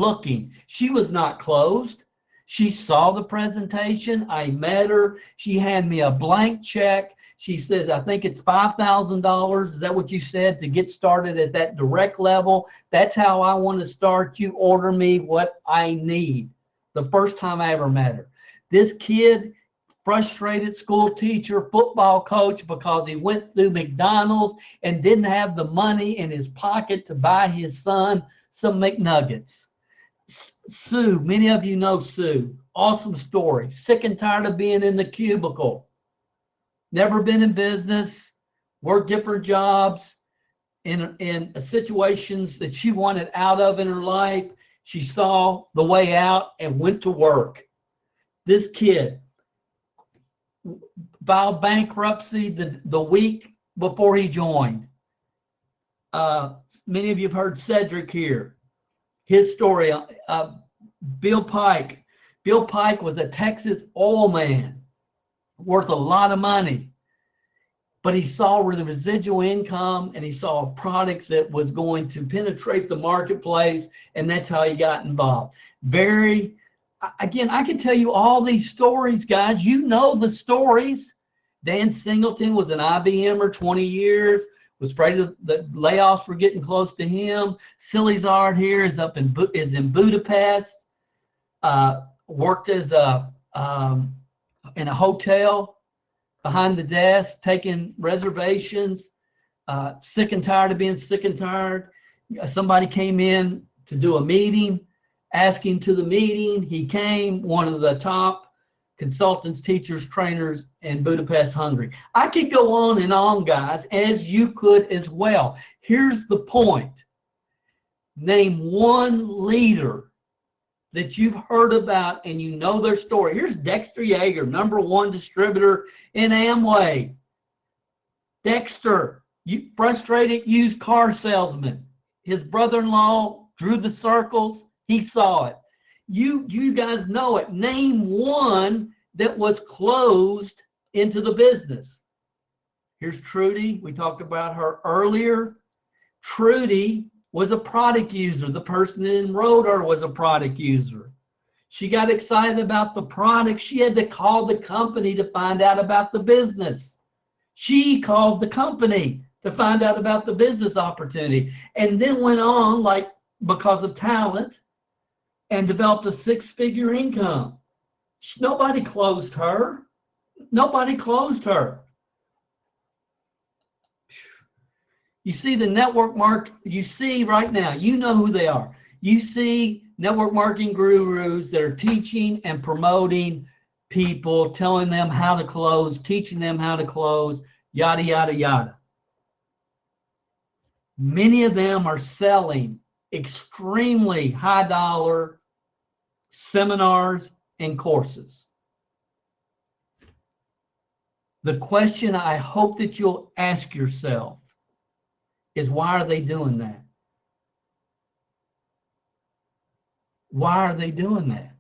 not closed. She saw the presentation. I met her. She handed me a blank check. She says, I think it's $5,000. Is that what you said, to get started at that direct level? That's how I want to start. You order me what I need. The first time I ever met her. This kid, frustrated school teacher, football coach, because he went through McDonald's and didn't have the money in his pocket to buy his son some McNuggets. Sue, many of you know Sue. Awesome story. Sick and tired of being in the cubicle. Never been in business, worked different jobs in situations that she wanted out of in her life. She saw the way out and went to work. This kid filed bankruptcy the week before he joined. Many of you have heard Cedric here. His story, Bill Pike. Bill Pike was a Texas oil man, worth a lot of money. but he saw the residual income and he saw a product that was going to penetrate the marketplace, and that's how he got involved. Again, I can tell you all these stories, guys. You know the stories. Dan Singleton was an IBMer 20 years, was afraid of the layoffs were getting close to him. Sillyzard here is in Budapest, worked as in a hotel behind the desk, taking reservations, sick and tired of being sick and tired. Somebody came in to do a meeting, asked him to the meeting. He came, one of the top consultants, teachers, trainers in Budapest, Hungary. I could go on and on, guys, as you could as well. Here's the point. Name one leader that you've heard about and you know their story. Here's Dexter Yeager, #1 distributor in Amway. Dexter, frustrated used car salesman. His brother-in-law drew the circles. He saw it. You guys know it. Name one that was closed into the business. Here's Trudy. We talked about her earlier. Trudy was a product user. The person that enrolled her was a product user. She got excited about the product. She had to call the company to find out about the business. She called the company to find out about the business opportunity, and then went on, like, because of talent, and developed a 6-figure income. Nobody closed her. Nobody closed her. You see the network you see right now, you know who they are. You see network marketing gurus that are teaching and promoting people, telling them how to close, teaching them how to close, yada, yada, yada. Many of them are selling extremely high dollar seminars and courses. The question I hope that you'll ask yourself is, why are they doing that? Why are they doing that?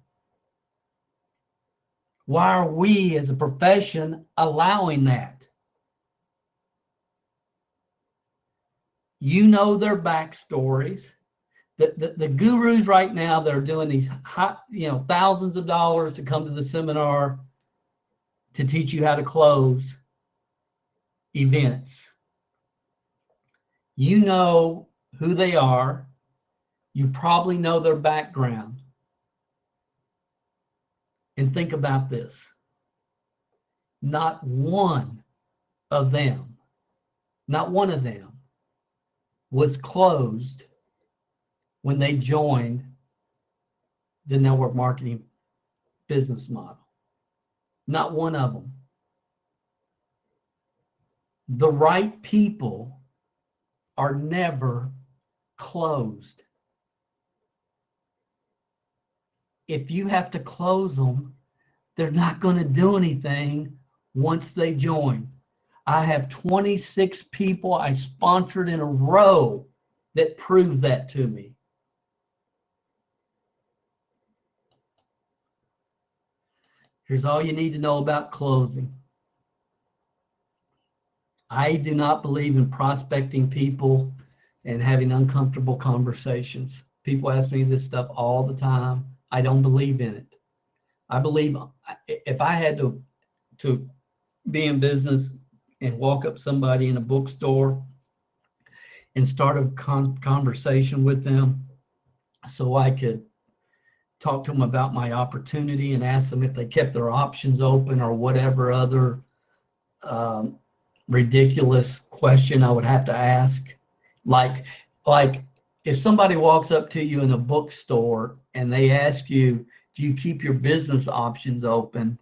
Why are we as a profession allowing that? You know their backstories. The gurus right now that are doing these thousands of dollars to come to the seminar to teach you how to close events. You know who they are. You probably know their background. And think about this. Not one of them was closed when they joined the network marketing business model. Not one of them. The right people are never closed. If you have to close them, they're not going to do anything once they join. I have 26 people I sponsored in a row that prove that to me. Here's all you need to know about closing. I do not believe in prospecting people and having uncomfortable conversations. People ask me this stuff all the time. I don't believe in it. I believe if I had to be in business and walk up somebody in a bookstore and start a conversation with them so I could talk to them about my opportunity and ask them if they kept their options open or whatever other ridiculous question I would have to ask. Like if somebody walks up to you in a bookstore and they ask you, do you keep your business options open?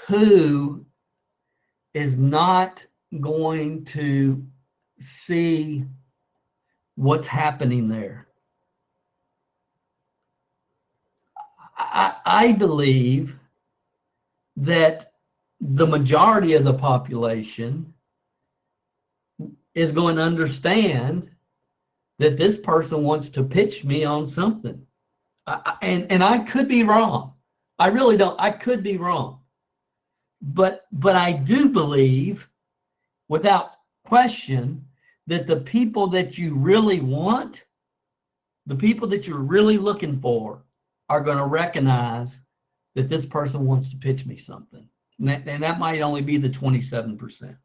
Who is not going to see what's happening there? I believe that the majority of the population is going to understand that this person wants to pitch me on something. And I could be wrong. I really don't. I could be wrong. But I do believe, without question, that the people that you really want, the people that you're really looking for, are going to recognize that this person wants to pitch me something. And that might only be the 27%.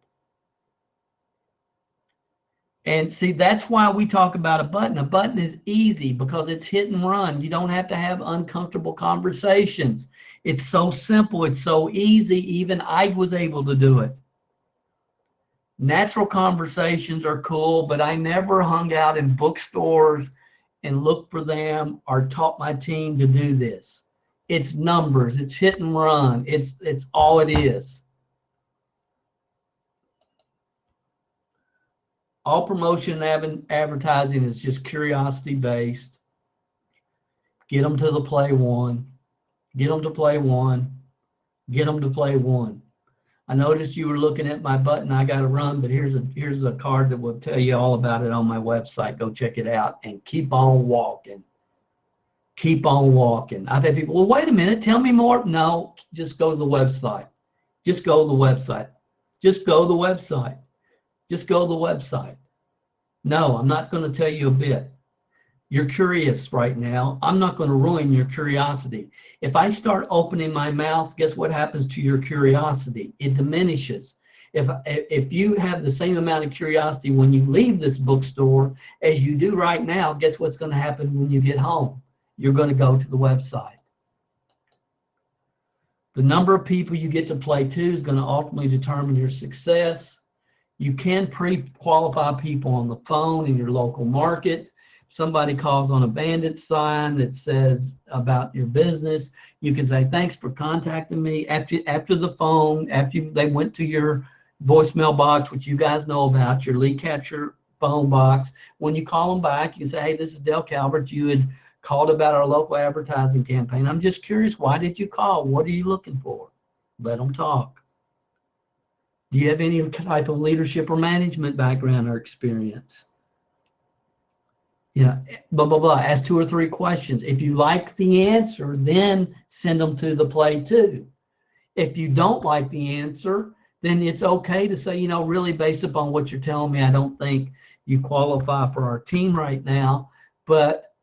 And see, that's why we talk about a button. A button is easy because it's hit and run. You don't have to have uncomfortable conversations. It's so simple. It's so easy. Even I was able to do it. Natural conversations are cool, but I never hung out in bookstores and looked for them or taught my team to do this. It's numbers. It's hit and run. It's all it is. All promotion and advertising is just curiosity based. Get them to the play one. Get them to play one. Get them to play one. I noticed you were looking at my button. I got to run, but here's a card that will tell you all about it on my website. Go check it out and keep on walking. Keep on walking. I've had people, well, wait a minute, tell me more. No, just go to the website. Just go to the website. Just go to the website. Just go to the website. No, I'm not going to tell you a bit. You're curious right now. I'm not going to ruin your curiosity. If I start opening my mouth, guess what happens to your curiosity? It diminishes. If you have the same amount of curiosity when you leave this bookstore as you do right now, guess what's going to happen when you get home? You're going to go to the website. The number of people you get to play to is going to ultimately determine your success. You can pre-qualify people on the phone in your local market. If somebody calls on a bandit sign that says about your business, you can say, thanks for contacting me. After the phone, after they went to your voicemail box, which you guys know about, your lead capture phone box, when you call them back, you say, hey, this is Dale Calvert. You had called about our local advertising campaign. I'm just curious, why did you call? What are you looking for? Let them talk. Do you have any type of leadership or management background or experience? Yeah, blah, blah, blah. Ask 2 or 3 questions. If you like the answer, then send them to the play two. If you don't like the answer, then it's okay to say, really based upon what you're telling me, I don't think you qualify for our team right now, but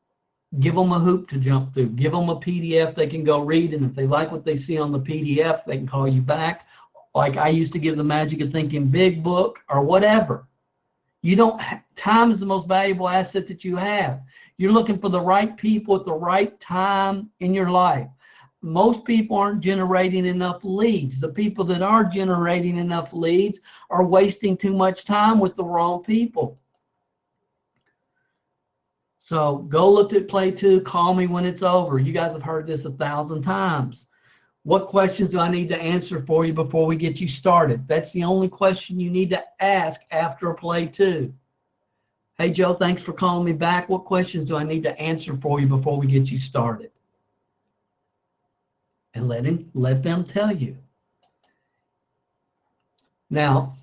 give them a hoop to jump through. Give them a PDF they can go read, and if they like what they see on the PDF, they can call you back. Like I used to give the Magic of Thinking Big book or whatever. Time is the most valuable asset that you have. You're looking for the right people at the right time in your life. Most people aren't generating enough leads. The people that are generating enough leads are wasting too much time with the wrong people. So go look at play two, call me when it's over. You guys have heard this 1,000 times. What questions do I need to answer for you before we get you started? That's the only question you need to ask after play two. Hey, Joe, thanks for calling me back. What questions do I need to answer for you before we get you started? And let them tell you. Now,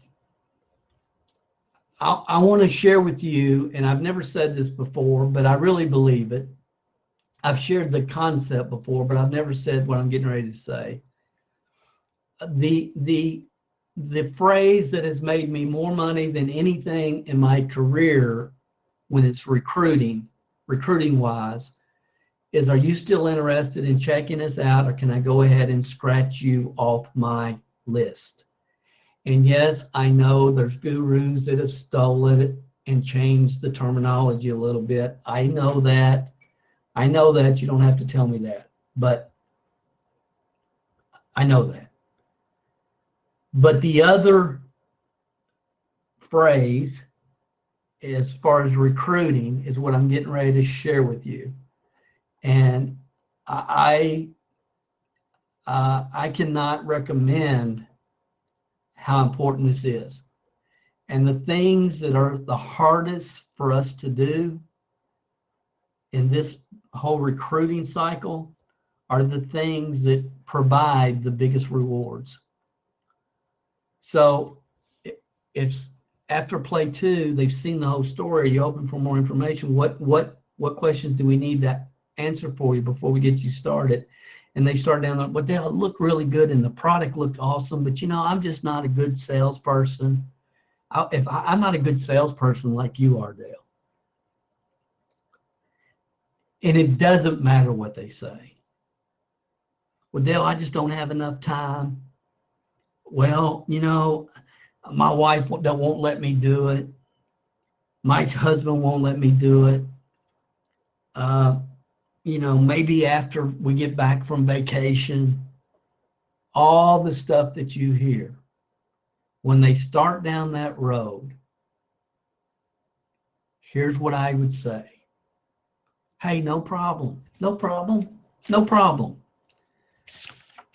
I want to share with you, and I've never said this before, but I really believe it. I've shared the concept before, but I've never said what I'm getting ready to say. The phrase that has made me more money than anything in my career when it's recruiting wise, is, are you still interested in checking us out, or can I go ahead and scratch you off my list? And yes, I know there's gurus that have stolen it and changed the terminology a little bit. I know that. You don't have to tell me that, but I know that. But the other phrase, as far as recruiting, is what I'm getting ready to share with you. And I cannot recommend how important this is. And the things that are the hardest for us to do in this whole recruiting cycle are the things that provide the biggest rewards. So if after play two, they've seen the whole story, you open for more information, what questions do we need to answer for you before we get you started? and they start down there, well, Dale, it looked really good and the product looked awesome, but I'm just not a good salesperson. I'm not a good salesperson like you are, Dale. And it doesn't matter what they say. Well, Dale, I just don't have enough time. Well, my wife won't let me do it. My husband won't let me do it. Maybe after we get back from vacation, all the stuff that you hear, when they start down that road, here's what I would say. Hey, no problem. No problem. No problem.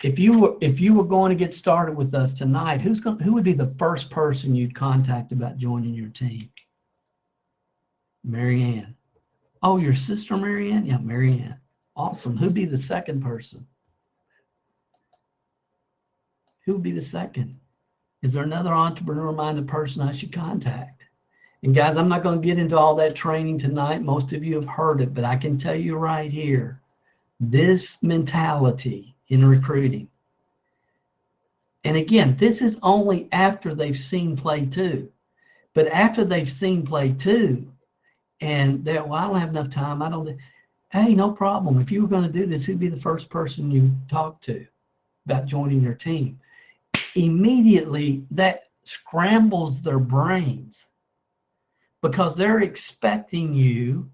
If you were going to get started with us tonight, who would be the first person you'd contact about joining your team? Mary Ann. Oh, your sister Mary Ann? Yeah, Mary Ann. Awesome. Who'd be the second person? Who would be the second? Is there another entrepreneur-minded person I should contact? And guys, I'm not going to get into all that training tonight. Most of you have heard it, but I can tell you right here, this mentality in recruiting. And again, this is only after they've seen play two. But after they've seen play two, and they're, well, I don't have enough time. Hey, no problem. If you were going to do this, who'd be the first person you talk to about joining your team? Immediately, that scrambles their brains because they're expecting you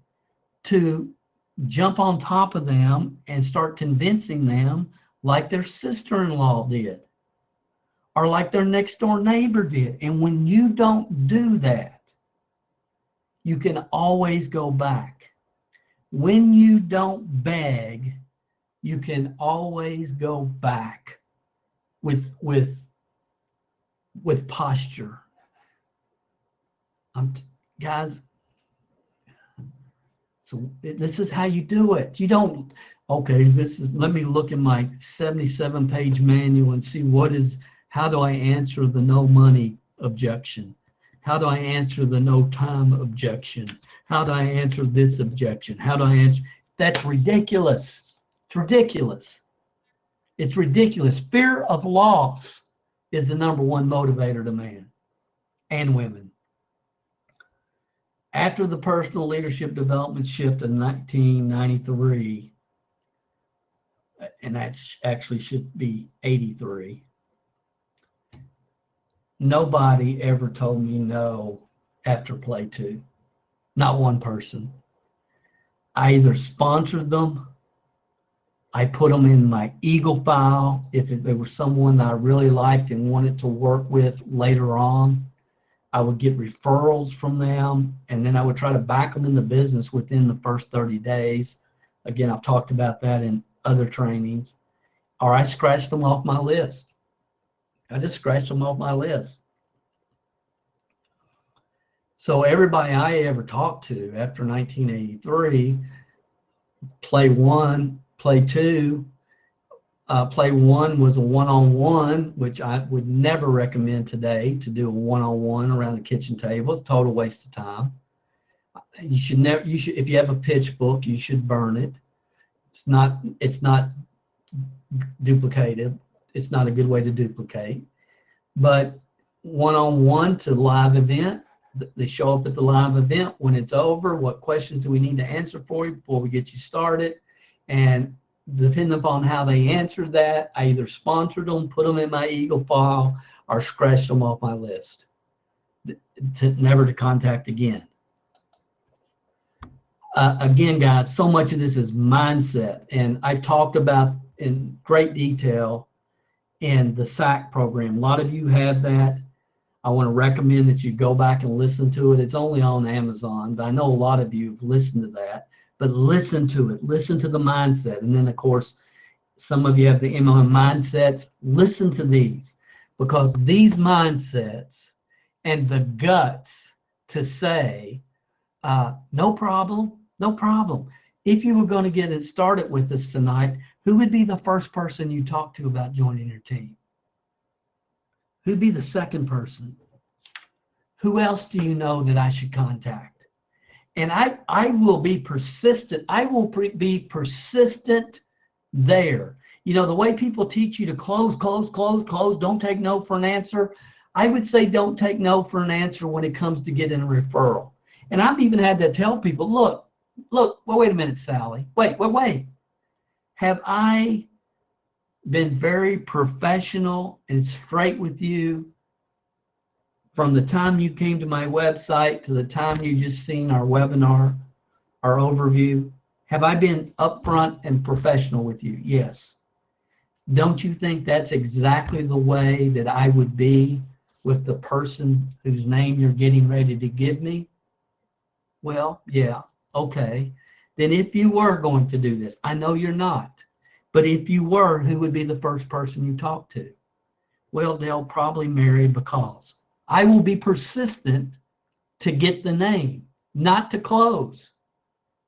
to jump on top of them and start convincing them like their sister-in-law did or like their next door neighbor did. And when you don't do that, you can always go back. When you don't beg, you can always go back with posture. Guys, so this is how you do it. You don't, okay, let me look in my 77-page manual and see how do I answer the no money objection? How do I answer the no time objection? How do I answer this objection? How do I answer? That's ridiculous. It's ridiculous. It's ridiculous. Fear of loss is the number one motivator to man and women. After the personal leadership development shift in 1993, and that actually should be 83, nobody ever told me no after play two. Not one person. I either sponsored them, I put them in my Eagle file if there was someone that I really liked and wanted to work with later on. I would get referrals from them, and then I would try to back them in the business within the first 30 days. Again, I've talked about that in other trainings. Or I scratched them off my list. I just scratched them off my list. So everybody I ever talked to after 1983, play one, play two. Play one was a one-on-one, which I would never recommend today to do a one-on-one around the kitchen table. Total waste of time. You should never. You should, if you have a pitch book, you should burn it. It's not duplicated. It's not a good way to duplicate. But one-on-one to live event, they show up at the live event. When it's over, what questions do we need to answer for you before we get you started? And depending upon how they answered that, I either sponsored them, put them in my Eagle file, or scratched them off my list, never to contact again. Again, guys, so much of this is mindset, and I've talked about in great detail in the SAC program. A lot of you have that. I want to recommend that you go back and listen to it. It's only on Amazon, but I know a lot of you have listened to that. But listen to it. Listen to the mindset. And then, of course, some of you have the MLM mindsets. Listen to these, because these mindsets and the guts to say, no problem, no problem. If you were going to get it started with us tonight, who would be the first person you talk to about joining your team? Who'd be the second person? Who else do you know that I should contact? And I will be persistent. I will be persistent there. You know, the way people teach you to close, close, close, close, don't take no for an answer. I would say don't take no for an answer when it comes to getting a referral. And I've even had to tell people, look, well, wait a minute, Sally. Wait. Have I been very professional and straight with you from the time you came to my website to the time you just seen our webinar, our overview? Have I been upfront and professional with you? Yes. Don't you think that's exactly the way that I would be with the person whose name you're getting ready to give me? Well, yeah, okay. Then if you were going to do this, I know you're not, but if you were, who would be the first person you talk to? Well, they'll probably marry because I will be persistent to get the name, not to close,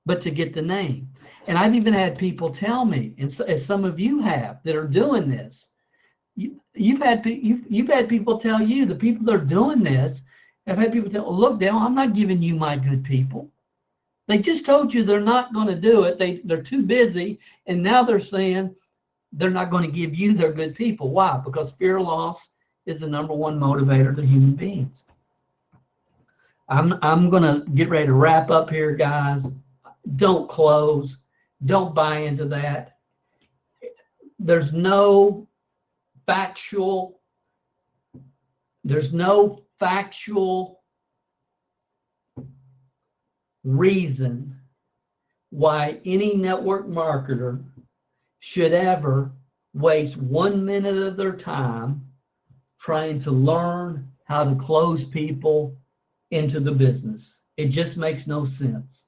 but to get the name. And I've even had people tell me, and so, as some of you have that are doing this, you've had people tell you, the people that are doing this, have had people tell, oh, look, Dale, I'm not giving you my good people. They just told you they're not going to do it. They're too busy, and now they're saying they're not going to give you their good people. Why? Because fear of loss is the number one motivator to human beings. I'm going to get ready to wrap up here, guys. Don't close. Don't buy into that. There's no factual reason why any network marketer should ever waste 1 minute of their time trying to learn how to close people into the business. It just makes no sense.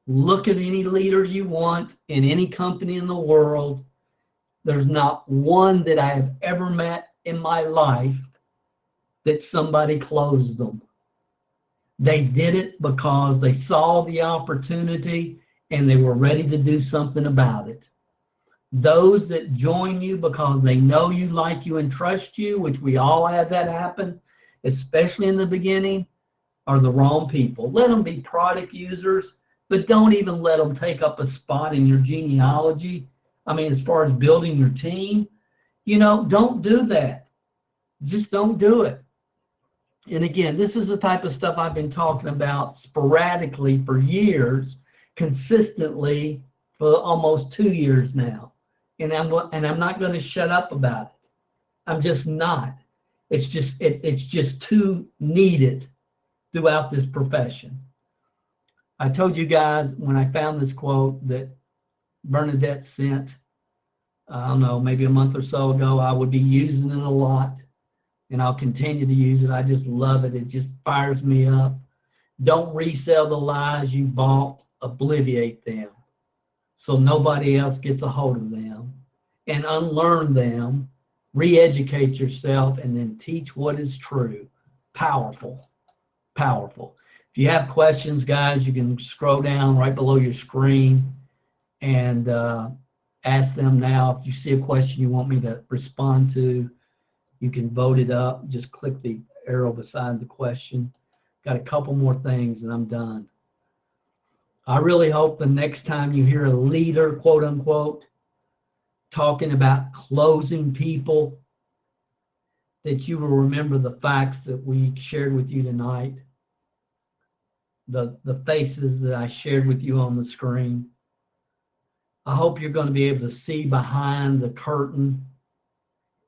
Look at any leader you want in any company in the world. There's not one that I have ever met in my life that somebody closed them. They did it because they saw the opportunity and they were ready to do something about it. Those that join you because they know you, like you, and trust you, which we all have that happen, especially in the beginning, are the wrong people. Let them be product users, but don't even let them take up a spot in your genealogy. I mean, as far as building your team, don't do that. Just don't do it. And again, this is the type of stuff I've been talking about sporadically for years, consistently for almost 2 years now. And I'm not going to shut up about it. I'm just not. It's just too needed throughout this profession. I told you guys when I found this quote that Bernadette sent, I don't know, maybe a month or so ago, I would be using it a lot, and I'll continue to use it. I just love it. It just fires me up. Don't resell the lies you bought, obliviate them so nobody else gets a hold of them, and unlearn them, re-educate yourself, and then teach what is true. Powerful, powerful. If you have questions, guys, you can scroll down right below your screen and ask them now. If you see a question you want me to respond to, you can vote it up. Just click the arrow beside the question. Got a couple more things and I'm done. I really hope the next time you hear a leader, quote unquote, talking about closing people, that you will remember the facts that we shared with you tonight, the faces that I shared with you on the screen. I hope you're going to be able to see behind the curtain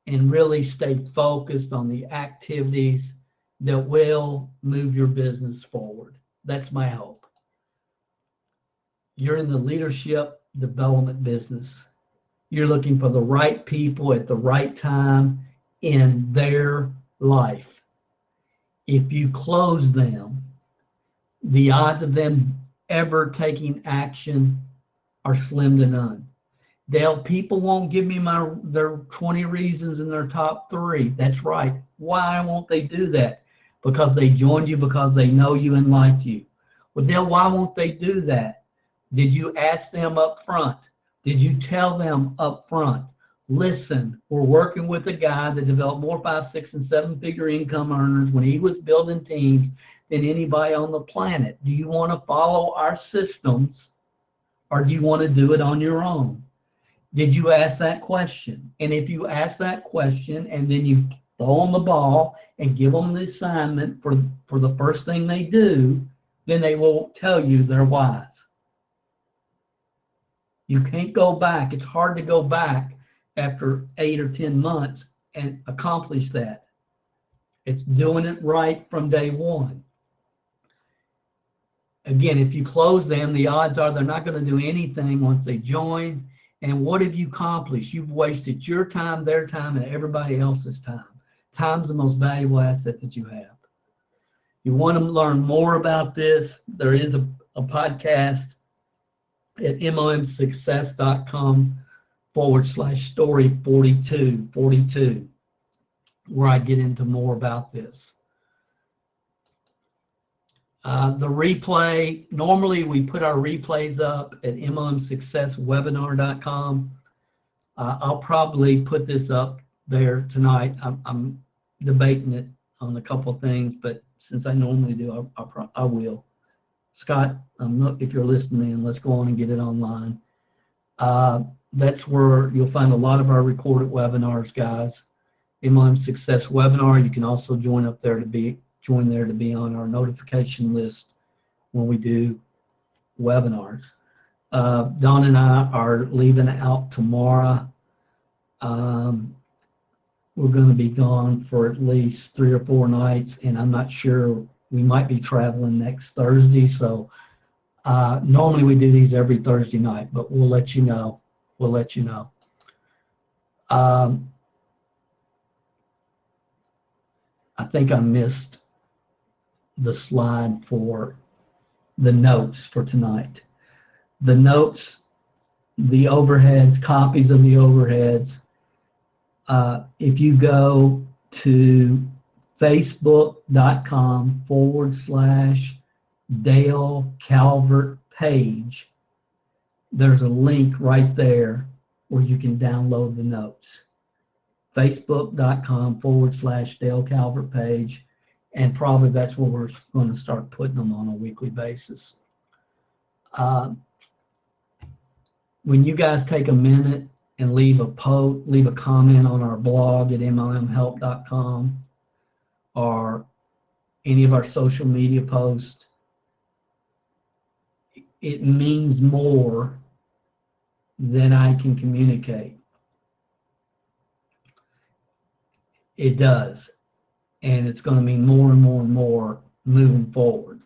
and really stay focused on the activities that will move your business forward. That's my hope. You're in the leadership development business. You're looking for the right people at the right time in their life. If you close them, the odds of them ever taking action are slim to none. People won't give me their 20 reasons in their top 3. That's right. Why won't they do that? Because they joined you because they know you and like you. Well, Dale, why won't they do that? Did you ask them up front? Did you tell them up front? Listen, we're working with a guy that developed more 5, 6, and 7-figure income earners when he was building teams than anybody on the planet. Do you want to follow our systems, or do you want to do it on your own? Did you ask that question? And if you ask that question and then you throw them the ball and give them the assignment for the first thing they do, then they will tell you they're wise. You can't go back. It's hard to go back after 8 or 10 months and accomplish that. It's doing it right from day one. Again, if you close them, the odds are they're not going to do anything once they join. And what have you accomplished? You've wasted your time, their time, and everybody else's time. Time's the most valuable asset that you have. You want to learn more about this, there is a podcast at momsuccess.com/story 42, where I get into more about this. The replay, normally we put our replays up at momsuccesswebinar.com. I'll probably put this up there tonight. I'm debating it on a couple of things, but since I normally do, I will. Scott, if you're listening, let's go on and get it online. That's where you'll find a lot of our recorded webinars, guys. MLM Success Webinar. You can also join there to be on our notification list when we do webinars. Don and I are leaving out tomorrow. We're going to be gone for at least 3 or 4 nights, and I'm not sure. We might be traveling next Thursday, so normally we do these every Thursday night, but we'll let you know. I think I missed the slide for the notes for tonight. The notes, the overheads, copies of the overheads. If you go to facebook.com/Dale Calvert page, there's a link right there where you can download the notes. facebook.com/Dale Calvert page, and probably that's where we're going to start putting them on a weekly basis. When you guys take a minute and leave a comment on our blog at mlmhelp.com or any of our social media posts, it means more than I can communicate. It does. And it's going to mean more and more and more moving forward.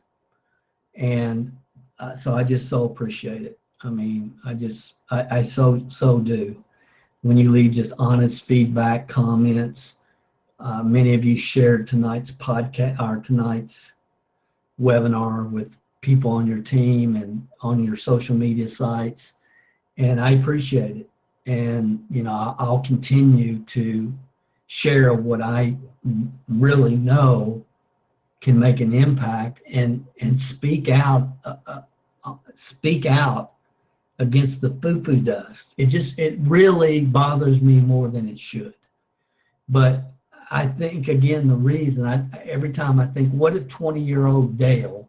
And so I just so appreciate it. I mean, I so do. When you leave just honest feedback, comments, many of you shared tonight's podcast or tonight's webinar with people on your team and on your social media sites, and I appreciate it. And I'll continue to share what I really know can make an impact, and speak out against the foo-foo dust. It really bothers me more than it should. But I think, again, the reason, every time I think, what if 20-year-old Dale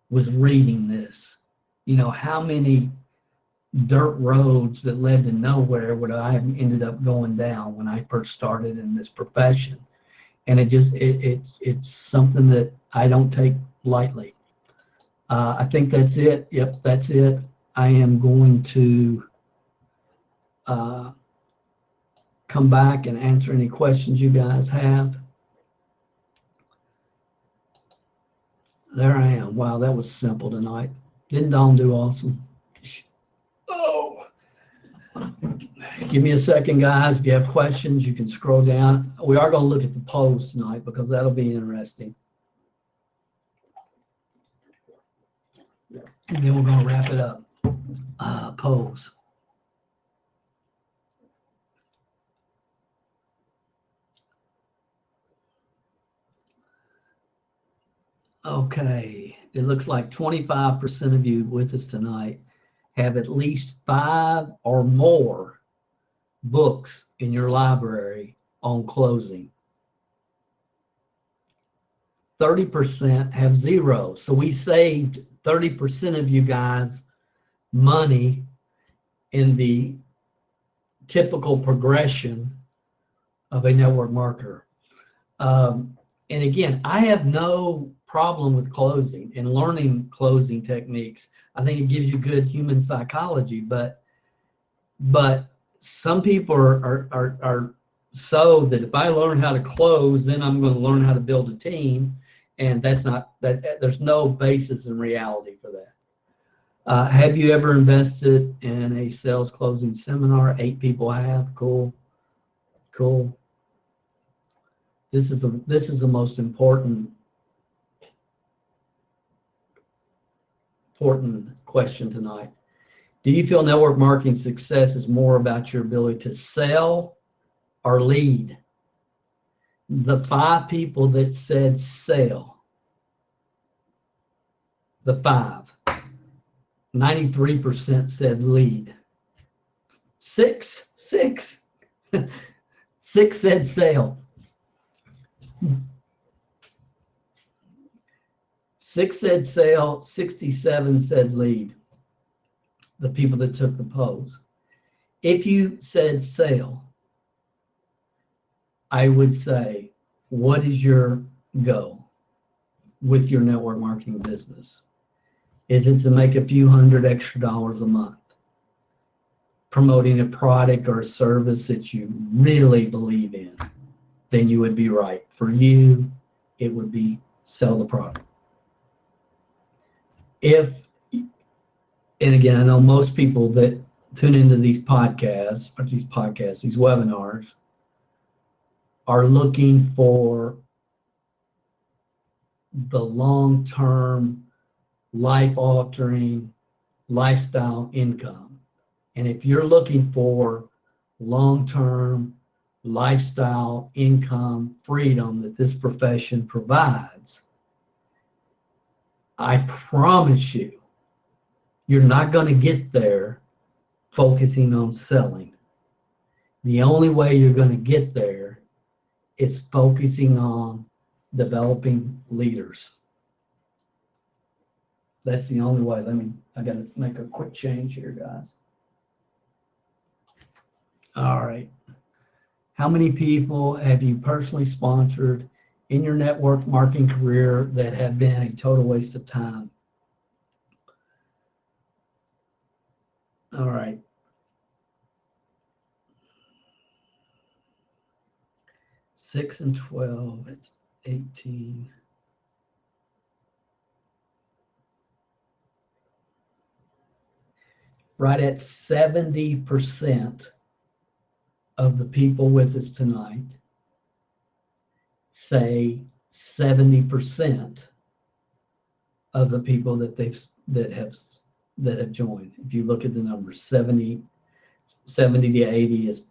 was reading this? How many dirt roads that led to nowhere would I have ended up going down when I first started in this profession? And it's something that I don't take lightly. I think that's it. Yep, that's it. I am going to come back and answer any questions you guys have. There I am. Wow, that was simple tonight. Didn't Dawn do awesome? Oh. Give me a second, guys. If you have questions, you can scroll down. We are going to look at the polls tonight because that'll be interesting. And then we're going to wrap it up. Polls. Okay, it looks like 25% of you with us tonight have at least 5 or more books in your library on closing. 30% have 0. So we saved 30% of you guys money in the typical progression of a network marketer. And again, I have no problem with closing and learning closing techniques. I think it gives you good human psychology, but some people are so that if I learn how to close, then I'm going to learn how to build a team, and that's not that. There's no basis in reality for that. Have you ever invested in a sales closing seminar? 8 people have. Cool. This is the most important question tonight. Do you feel network marketing success is more about your ability to sell or lead? The 5 people that said sell, the 93% said lead. 6 said sell. 6 said sell, 67 said lead. The people that took the polls. If you said sell, I would say, what is your goal with your network marketing business? Is it to make a few $100 extra a month? Promoting a product or a service that you really believe in? Then you would be right. For you, it would be sell the product. And again, I know most people that tune into these webinars, are looking for the long-term, life-altering lifestyle income. And if you're looking for long-term lifestyle income freedom that this profession provides, I promise you, you're not going to get there focusing on selling. The only way you're going to get there is focusing on developing leaders. That's the only way. I got to make a quick change here, guys. All right. How many people have you personally sponsored in your network marketing career that have been a total waste of time? All right. 6 and 12, it's 18. Right at 70% of the people with us tonight say 70% of the people that have joined. If you look at the numbers, 70 to 80 is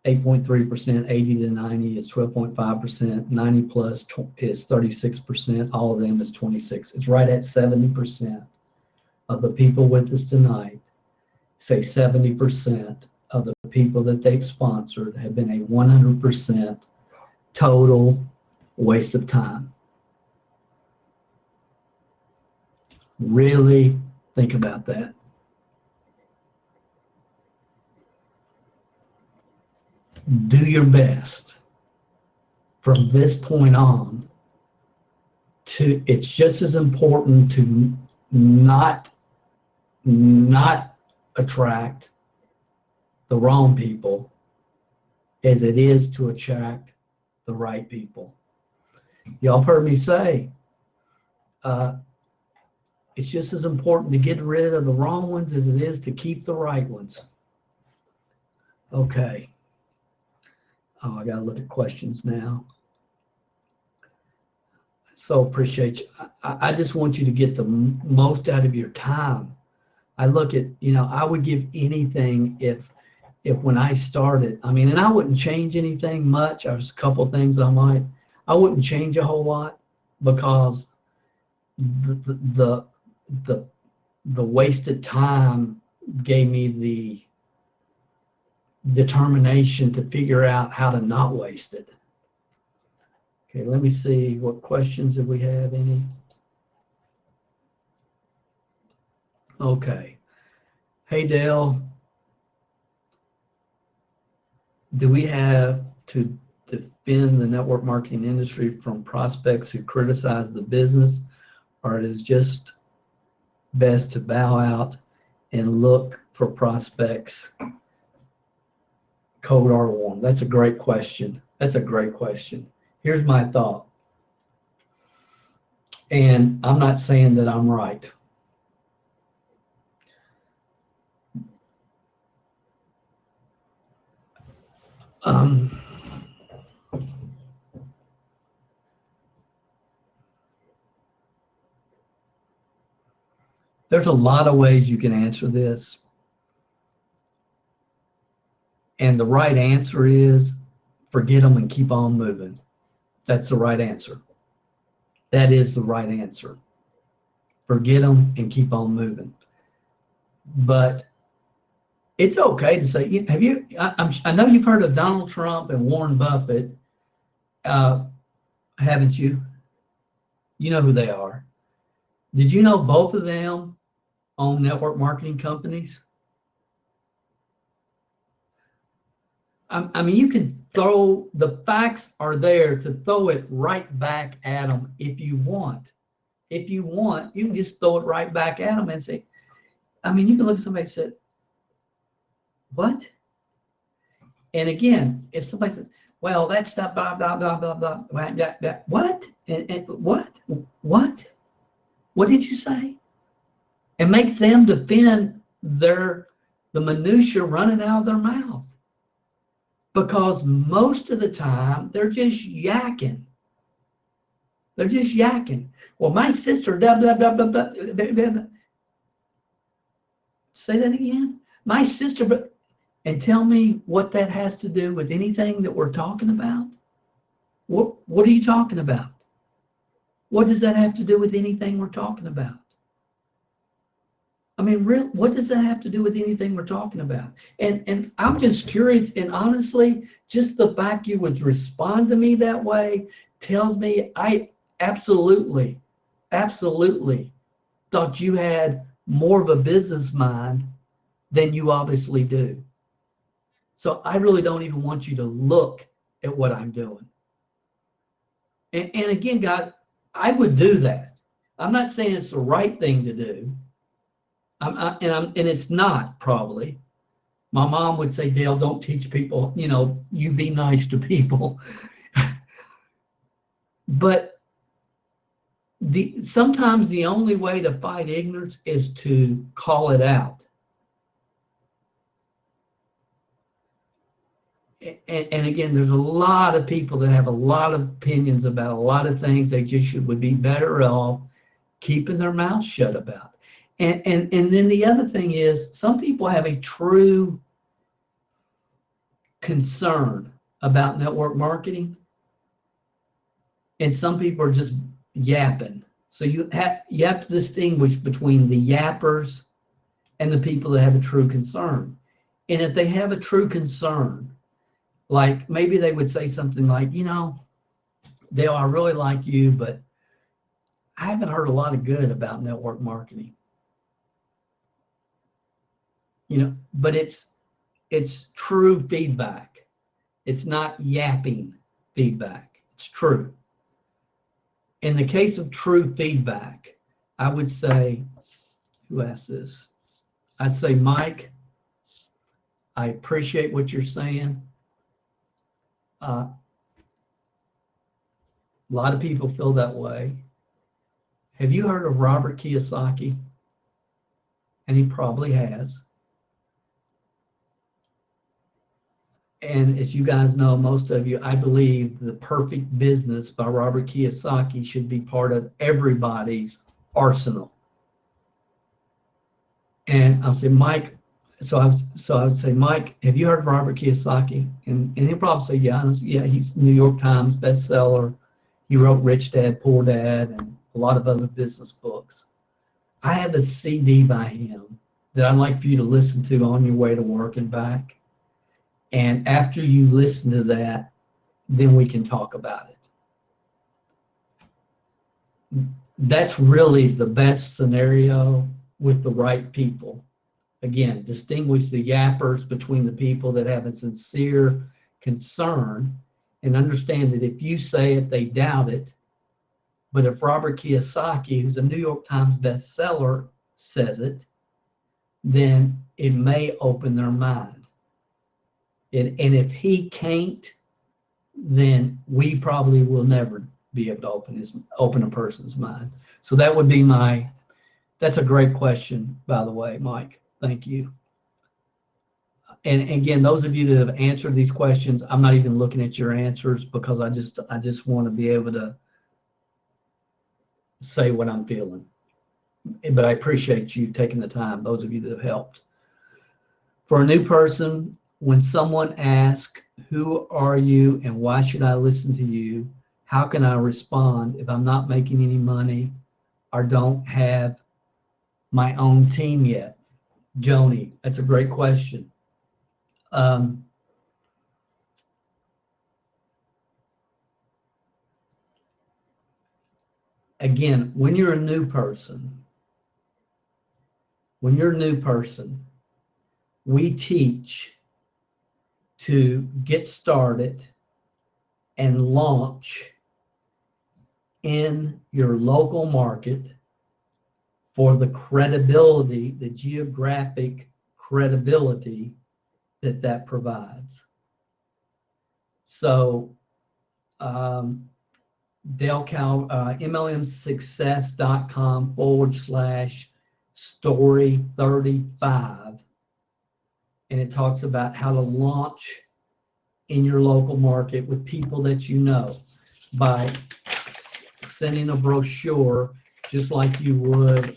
8.3%, 80 to 90 is 12.5%, 90 plus is 36%, all of them is 26. It's right at 70% of the people with us tonight say 70% of the people that they've sponsored have been a 100% total waste of time. Really think about that. Do your best from this point on it's just as important to not attract the wrong people as it is to attract the right people. Y'all heard me say, it's just as important to get rid of the wrong ones as it is to keep the right ones. Okay. Oh, I got to look at questions now. So appreciate you. I just want you to get the most out of your time. I look at, I would give anything if when I started, and I wouldn't change anything much. There's a couple of things I wouldn't change a whole lot, because the wasted time gave me the determination to figure out how to not waste it. Okay, let me see what questions, if we have any. Okay. Hey, Dale. Do we have to defend the network marketing industry from prospects who criticize the business, or it is just best to bow out and look for prospects cold or warm? That's a great question. That's a great question. Here's my thought. And I'm not saying that I'm right. There's a lot of ways you can answer this. And the right answer is forget them and keep on moving. That's the right answer. That is the right answer. Forget them and keep on moving. But it's okay to say, have you, I know you've heard of Donald Trump and Warren Buffett, haven't you? You know who they are. Did you know both of them own network marketing companies? I mean, you can throw, the facts are there to throw it right back at them if you want. If you want, you can just throw it right back at them and say, I mean, you can look at somebody and say, what? And again, if somebody says, well, that's blah, blah, blah, blah, blah, blah, what? And what? What? What did you say? And make them defend the minutia running out of their mouth. Because most of the time, they're just yakking. They're just yakking. Well, my sister, blah, blah, blah, blah, blah, blah, blah. Say that again. My sister, and tell me what that has to do with anything that we're talking about. What are you talking about? What does that have to do with anything we're talking about? I mean, what does that have to do with anything we're talking about? And I'm just curious, and honestly, just the fact you would respond to me that way tells me I absolutely thought you had more of a business mind than you obviously do. So I really don't even want you to look at what I'm doing. And again, guys, I would do that. I'm not saying it's the right thing to do. And it's not, probably. My mom would say, Dale, don't teach people, you be nice to people. But sometimes the only way to fight ignorance is to call it out. And again, there's a lot of people that have a lot of opinions about a lot of things they just would be better off keeping their mouth shut about. And then the other thing is, some people have a true concern about network marketing, and some people are just yapping. So you have to distinguish between the yappers and the people that have a true concern. And if they have a true concern, like maybe they would say something like, Dale, I really like you, but I haven't heard a lot of good about network marketing. But it's true feedback. It's not yapping feedback. It's true. In the case of true feedback, I would say, who asked this? I'd say, Mike, I appreciate what you're saying. A lot of people feel that way. Have you heard of Robert Kiyosaki? And he probably has. And as you guys know, most of you, I believe The Perfect Business by Robert Kiyosaki should be part of everybody's arsenal. And I would say, Mike, so I would say, Mike, have you heard of Robert Kiyosaki? And he'll probably say, yeah, he's New York Times bestseller. He wrote Rich Dad, Poor Dad, and a lot of other business books. I have a CD by him that I'd like for you to listen to on your way to work and back. And after you listen to that, then we can talk about it. That's really the best scenario with the right people. Again, distinguish the yappers between the people that have a sincere concern and understand that if you say it, they doubt it. But if Robert Kiyosaki, who's a New York Times bestseller, says it, then it may open their mind. And if he can't, then we probably will never be able to open a person's mind. So that would be that's a great question, by the way, Mike. Thank you. And again, those of you that have answered these questions, I'm not even looking at your answers because I just want to be able to say what I'm feeling. But I appreciate you taking the time, those of you that have helped. For a new person, when someone asks, who are you and why should I listen to you? How can I respond if I'm not making any money or don't have my own team yet? Joni, that's a great question. Again, when you're a new person, we teach to get started and launch in your local market for the credibility, the geographic credibility that provides. So Dale Calvert, MLMsuccess.com/story35. And it talks about how to launch in your local market with people that you know by sending a brochure, just like you would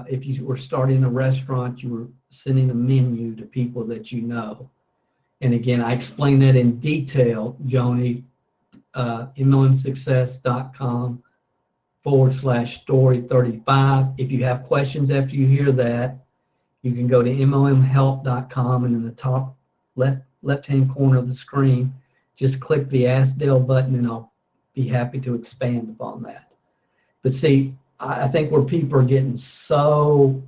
if you were starting a restaurant, you were sending a menu to people that you know. And again, I explain that in detail, Joni, MLMsuccess.com/story35. If you have questions after you hear that, you can go to MLMhelp.com, and in the top left-hand corner of the screen, just click the Ask Dale button, and I'll be happy to expand upon that. But see, I think where people are getting so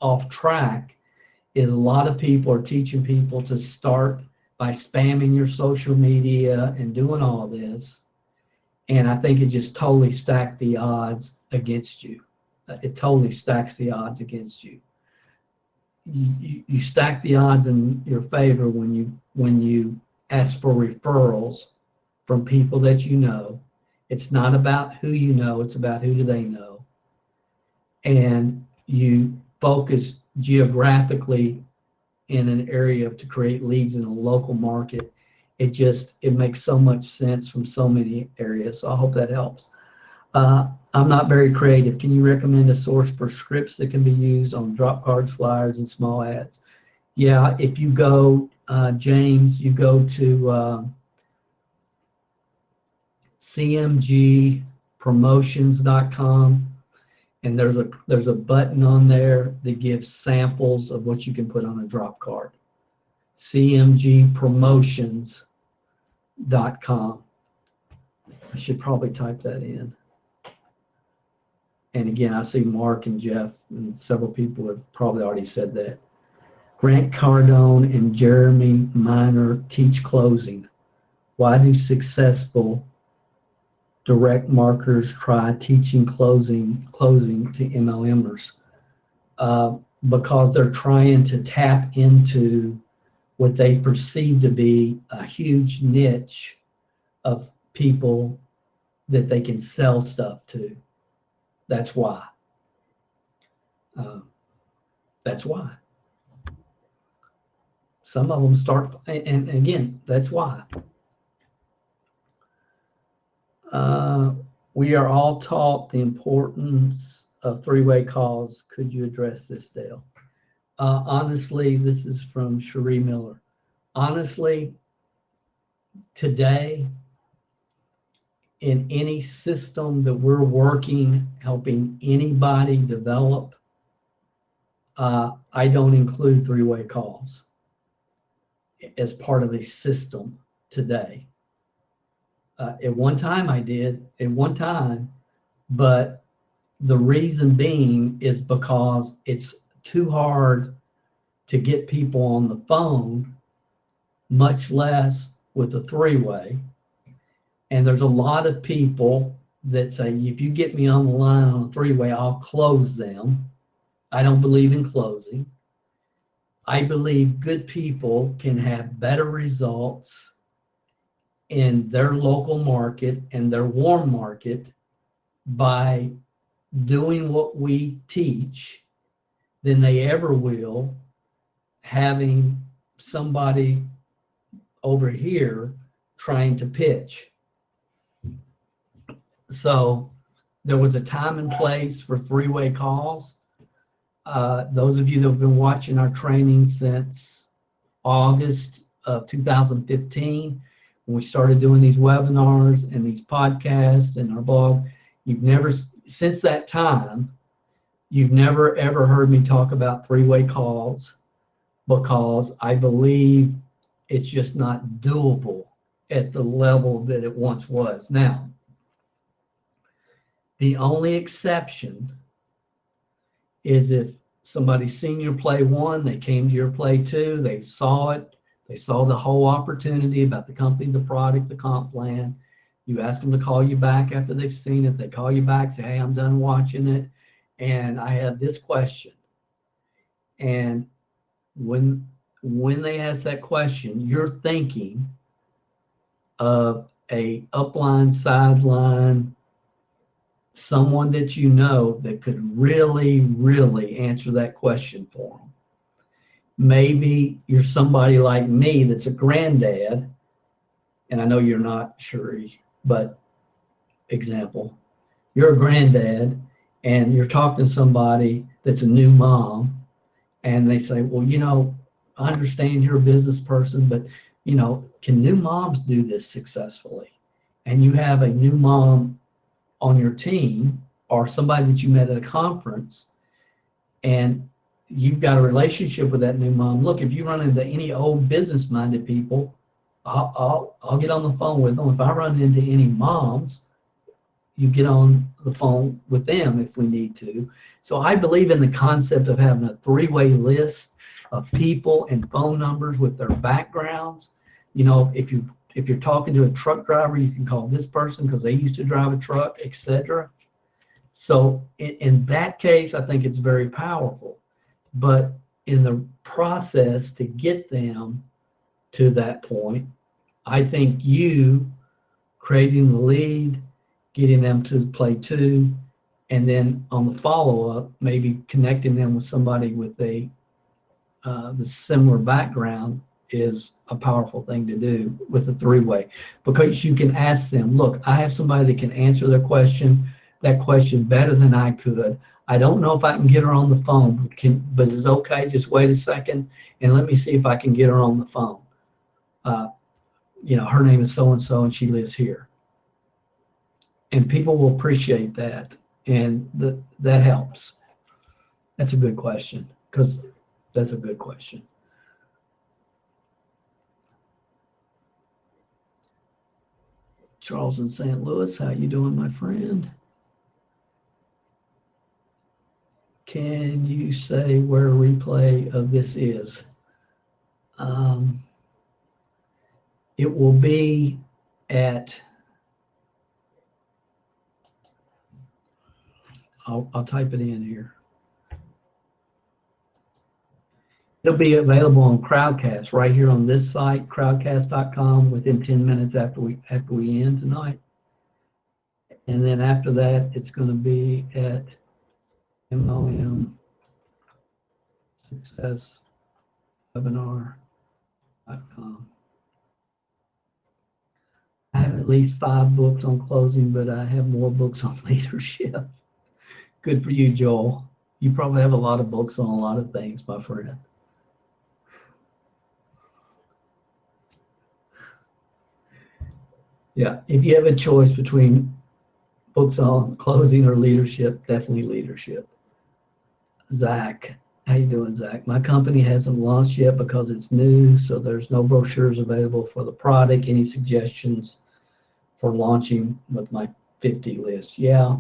off track is a lot of people are teaching people to start by spamming your social media and doing all this. And I think it just totally stacked the odds against you. It totally stacks the odds against you. You stack the odds in your favor when you ask for referrals from people that you know. It's not about who you know, it's about who do they know. And you focus geographically in an area to create leads in a local market. It makes so much sense from so many areas. So I hope that helps. I'm not very creative. Can you recommend a source for scripts that can be used on drop cards, flyers, and small ads? Yeah, if you go, James, you go to cmgpromotions.com, and there's a button on there that gives samples of what you can put on a drop card. cmgpromotions.com. I should probably type that in. And again, I see Mark and Jeff and several people have probably already said that. Grant Cardone and Jeremy Miner teach closing. Why do successful direct marketers try teaching closing to MLMers? Because they're trying to tap into what they perceive to be a huge niche of people that they can sell stuff to. That's why. That's why. Some of them start, and again, that's why. We are all taught the importance of three-way calls. Could you address this, Dale? Honestly, this is from Cherie Miller. Honestly, today, in any system that we're working, helping anybody develop, I don't include three-way calls as part of the system today. At one time I did, but the reason being is because it's too hard to get people on the phone, much less with a three-way. And there's a lot of people that say, if you get me on the line on a three-way, I'll close them. I don't believe in closing. I believe good people can have better results in their local market and their warm market by doing what we teach than they ever will having somebody over here trying to pitch. So there was a time and place for three-way calls. Those of you that have been watching our training since August of 2015, when we started doing these webinars and these podcasts and our blog, since that time, you've never ever heard me talk about three-way calls, because I believe it's just not doable at the level that it once was. Now, the only exception is if somebody's seen your play one, they came to your play two, they saw it, they saw the whole opportunity about the company, the product, the comp plan. You ask them to call you back after they've seen it. They call you back, say, hey, I'm done watching it, and I have this question. And when they ask that question, you're thinking of a upline, sideline, someone that you know that could really, really answer that question for them. Maybe you're somebody like me that's a granddad, and I know you're not, Sherry, but example, you're a granddad and you're talking to somebody that's a new mom, and they say, well, I understand you're a business person, but, can new moms do this successfully? And you have a new mom on your team or somebody that you met at a conference, and you've got a relationship with that new mom. Look, if you run into any old business-minded people, I'll get on the phone with them. If I run into any moms, you get on the phone with them if we need to. So I believe in the concept of having a three-way list of people and phone numbers with their backgrounds. If you're talking to a truck driver, you can call this person because they used to drive a truck, etc. So in that case, I think it's very powerful. But in the process to get them to that point, I think you creating the lead, getting them to play two, and then on the follow-up, maybe connecting them with somebody with the similar background is a powerful thing to do with a three-way, because you can ask them, look, I have somebody that can answer that question better than I could. I don't know if I can get her on the phone, but it's okay, just wait a second and let me see if I can get her on the phone. Her name is so-and-so and she lives here. And people will appreciate that, and that helps. That's a good question, because that's a good question. Charles in St. Louis, how you doing, my friend? Can you say where a replay of this is? It will be at, I'll type it in here. It'll be available on Crowdcast right here on this site, crowdcast.com, within 10 minutes after we end tonight. And then after that, it's going to be at MOM Success Webinar.com. I have at least 5 books on closing, but I have more books on leadership. Good for you, Joel. You probably have a lot of books on a lot of things, my friend. Yeah, if you have a choice between books on closing or leadership, definitely leadership. Zach, how you doing, Zach? My company hasn't launched yet because it's new, so there's no brochures available for the product. Any suggestions for launching with my 50 list? Yeah,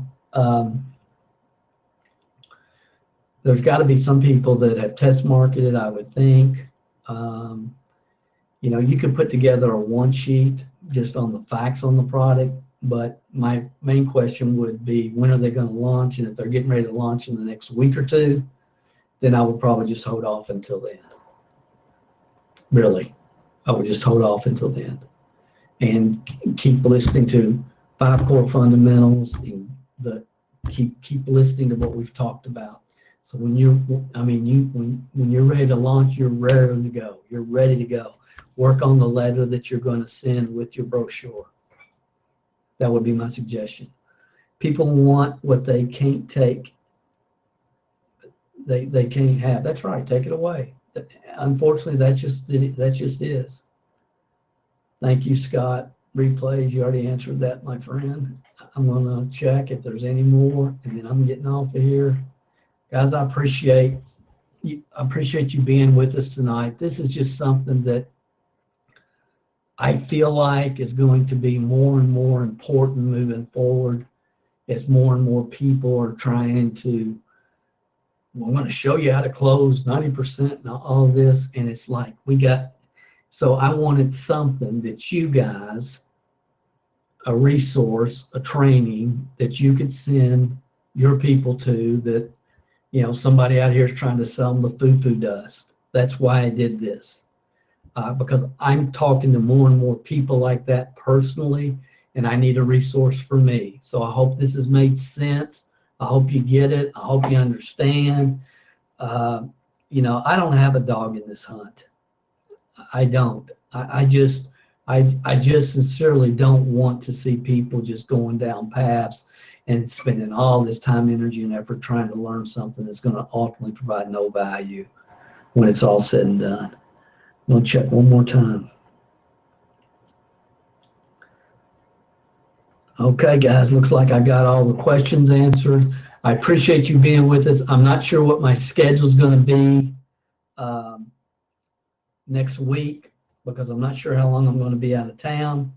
there's got to be some people that have test marketed, I would think. You know, you could put together a one sheet just on the facts on the product, but my main question would be, when are they going to launch? And if they're getting ready to launch in the next week or two, then I would probably just hold off until then. Really, I would just hold off until then and keep listening to 5 core fundamentals and keep listening to what we've talked about. So when when you're ready to launch, you're ready to go. You're ready to go. Work on the letter that you're going to send with your brochure. That would be my suggestion. People want what they can't take. They can't have. That's right. Take it away. Unfortunately, that just is. Thank you, Scott. Replays. You already answered that, my friend. I'm going to check if there's any more, and then I'm getting off of here. Guys, I appreciate you being with us tonight. This is just something that I feel like is going to be more and more important moving forward as more and more people are trying to, well, I'm going to show you how to close 90% and all of this. And it's like, so I wanted something that you guys, a resource, a training that you could send your people to, that, you know, somebody out here is trying to sell them the foo-foo dust. That's why I did this. Because I'm talking to more and more people like that personally, and I need a resource for me. So I hope this has made sense. I hope you get it. I hope you understand. You know, I don't have a dog in this hunt. I don't. I just sincerely don't want to see people just going down paths and spending all this time, energy, and effort trying to learn something that's going to ultimately provide no value when it's all said and done. I'm going to check one more time. Okay, guys, looks like I got all the questions answered. I appreciate you being with us. I'm not sure what my schedule is going to be next week, because I'm not sure how long I'm going to be out of town,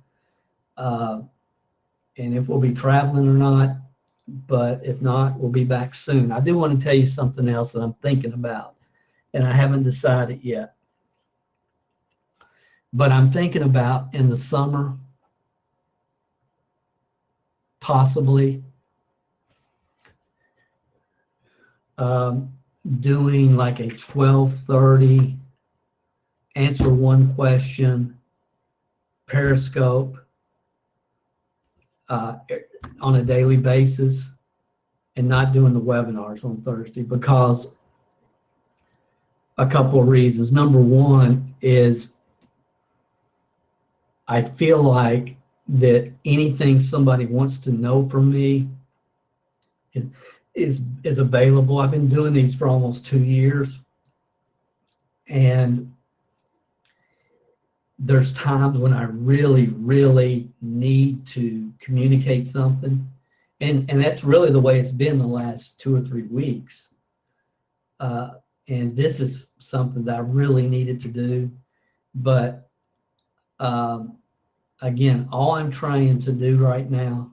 and if we'll be traveling or not. But if not, we'll be back soon. I do want to tell you something else that I'm thinking about, and I haven't decided yet. But I'm thinking about in the summer, possibly doing like a 12:30 answer one question Periscope on a daily basis, and not doing the webinars on Thursday, because a couple of reasons. Number one is I feel like that anything somebody wants to know from me is available. I've been doing these for almost 2 years, and there's times when I really, really need to communicate something, and that's really the way it's been the last 2 or 3 weeks. And this is something that I really needed to do, but again, all I'm trying to do right now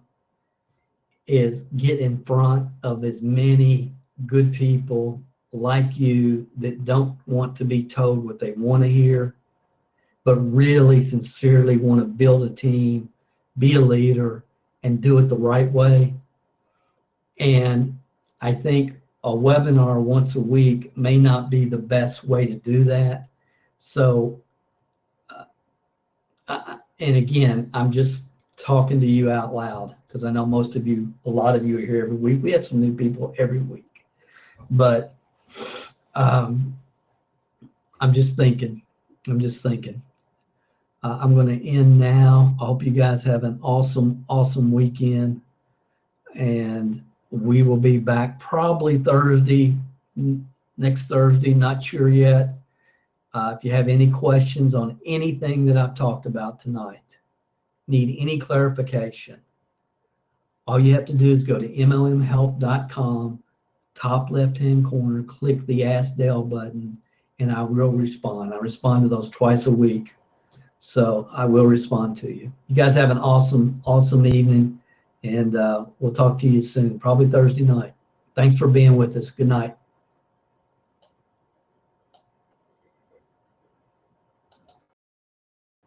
is get in front of as many good people like you that don't want to be told what they want to hear, but really sincerely want to build a team, be a leader, and do it the right way. And I think a webinar once a week may not be the best way to do that. So, and again, I'm just talking to you out loud, because I know most of you, a lot of you are here every week. We have some new people every week. But I'm just thinking. I'm going to end now. I hope you guys have an awesome, awesome weekend. And we will be back probably next Thursday, not sure yet. If you have any questions on anything that I've talked about tonight, need any clarification, all you have to do is go to mlmhelp.com, top left-hand corner, click the Ask Dale button, and I will respond. I respond to those twice a week, so I will respond to you. You guys have an awesome, awesome evening, and we'll talk to you soon, probably Thursday night. Thanks for being with us. Good night.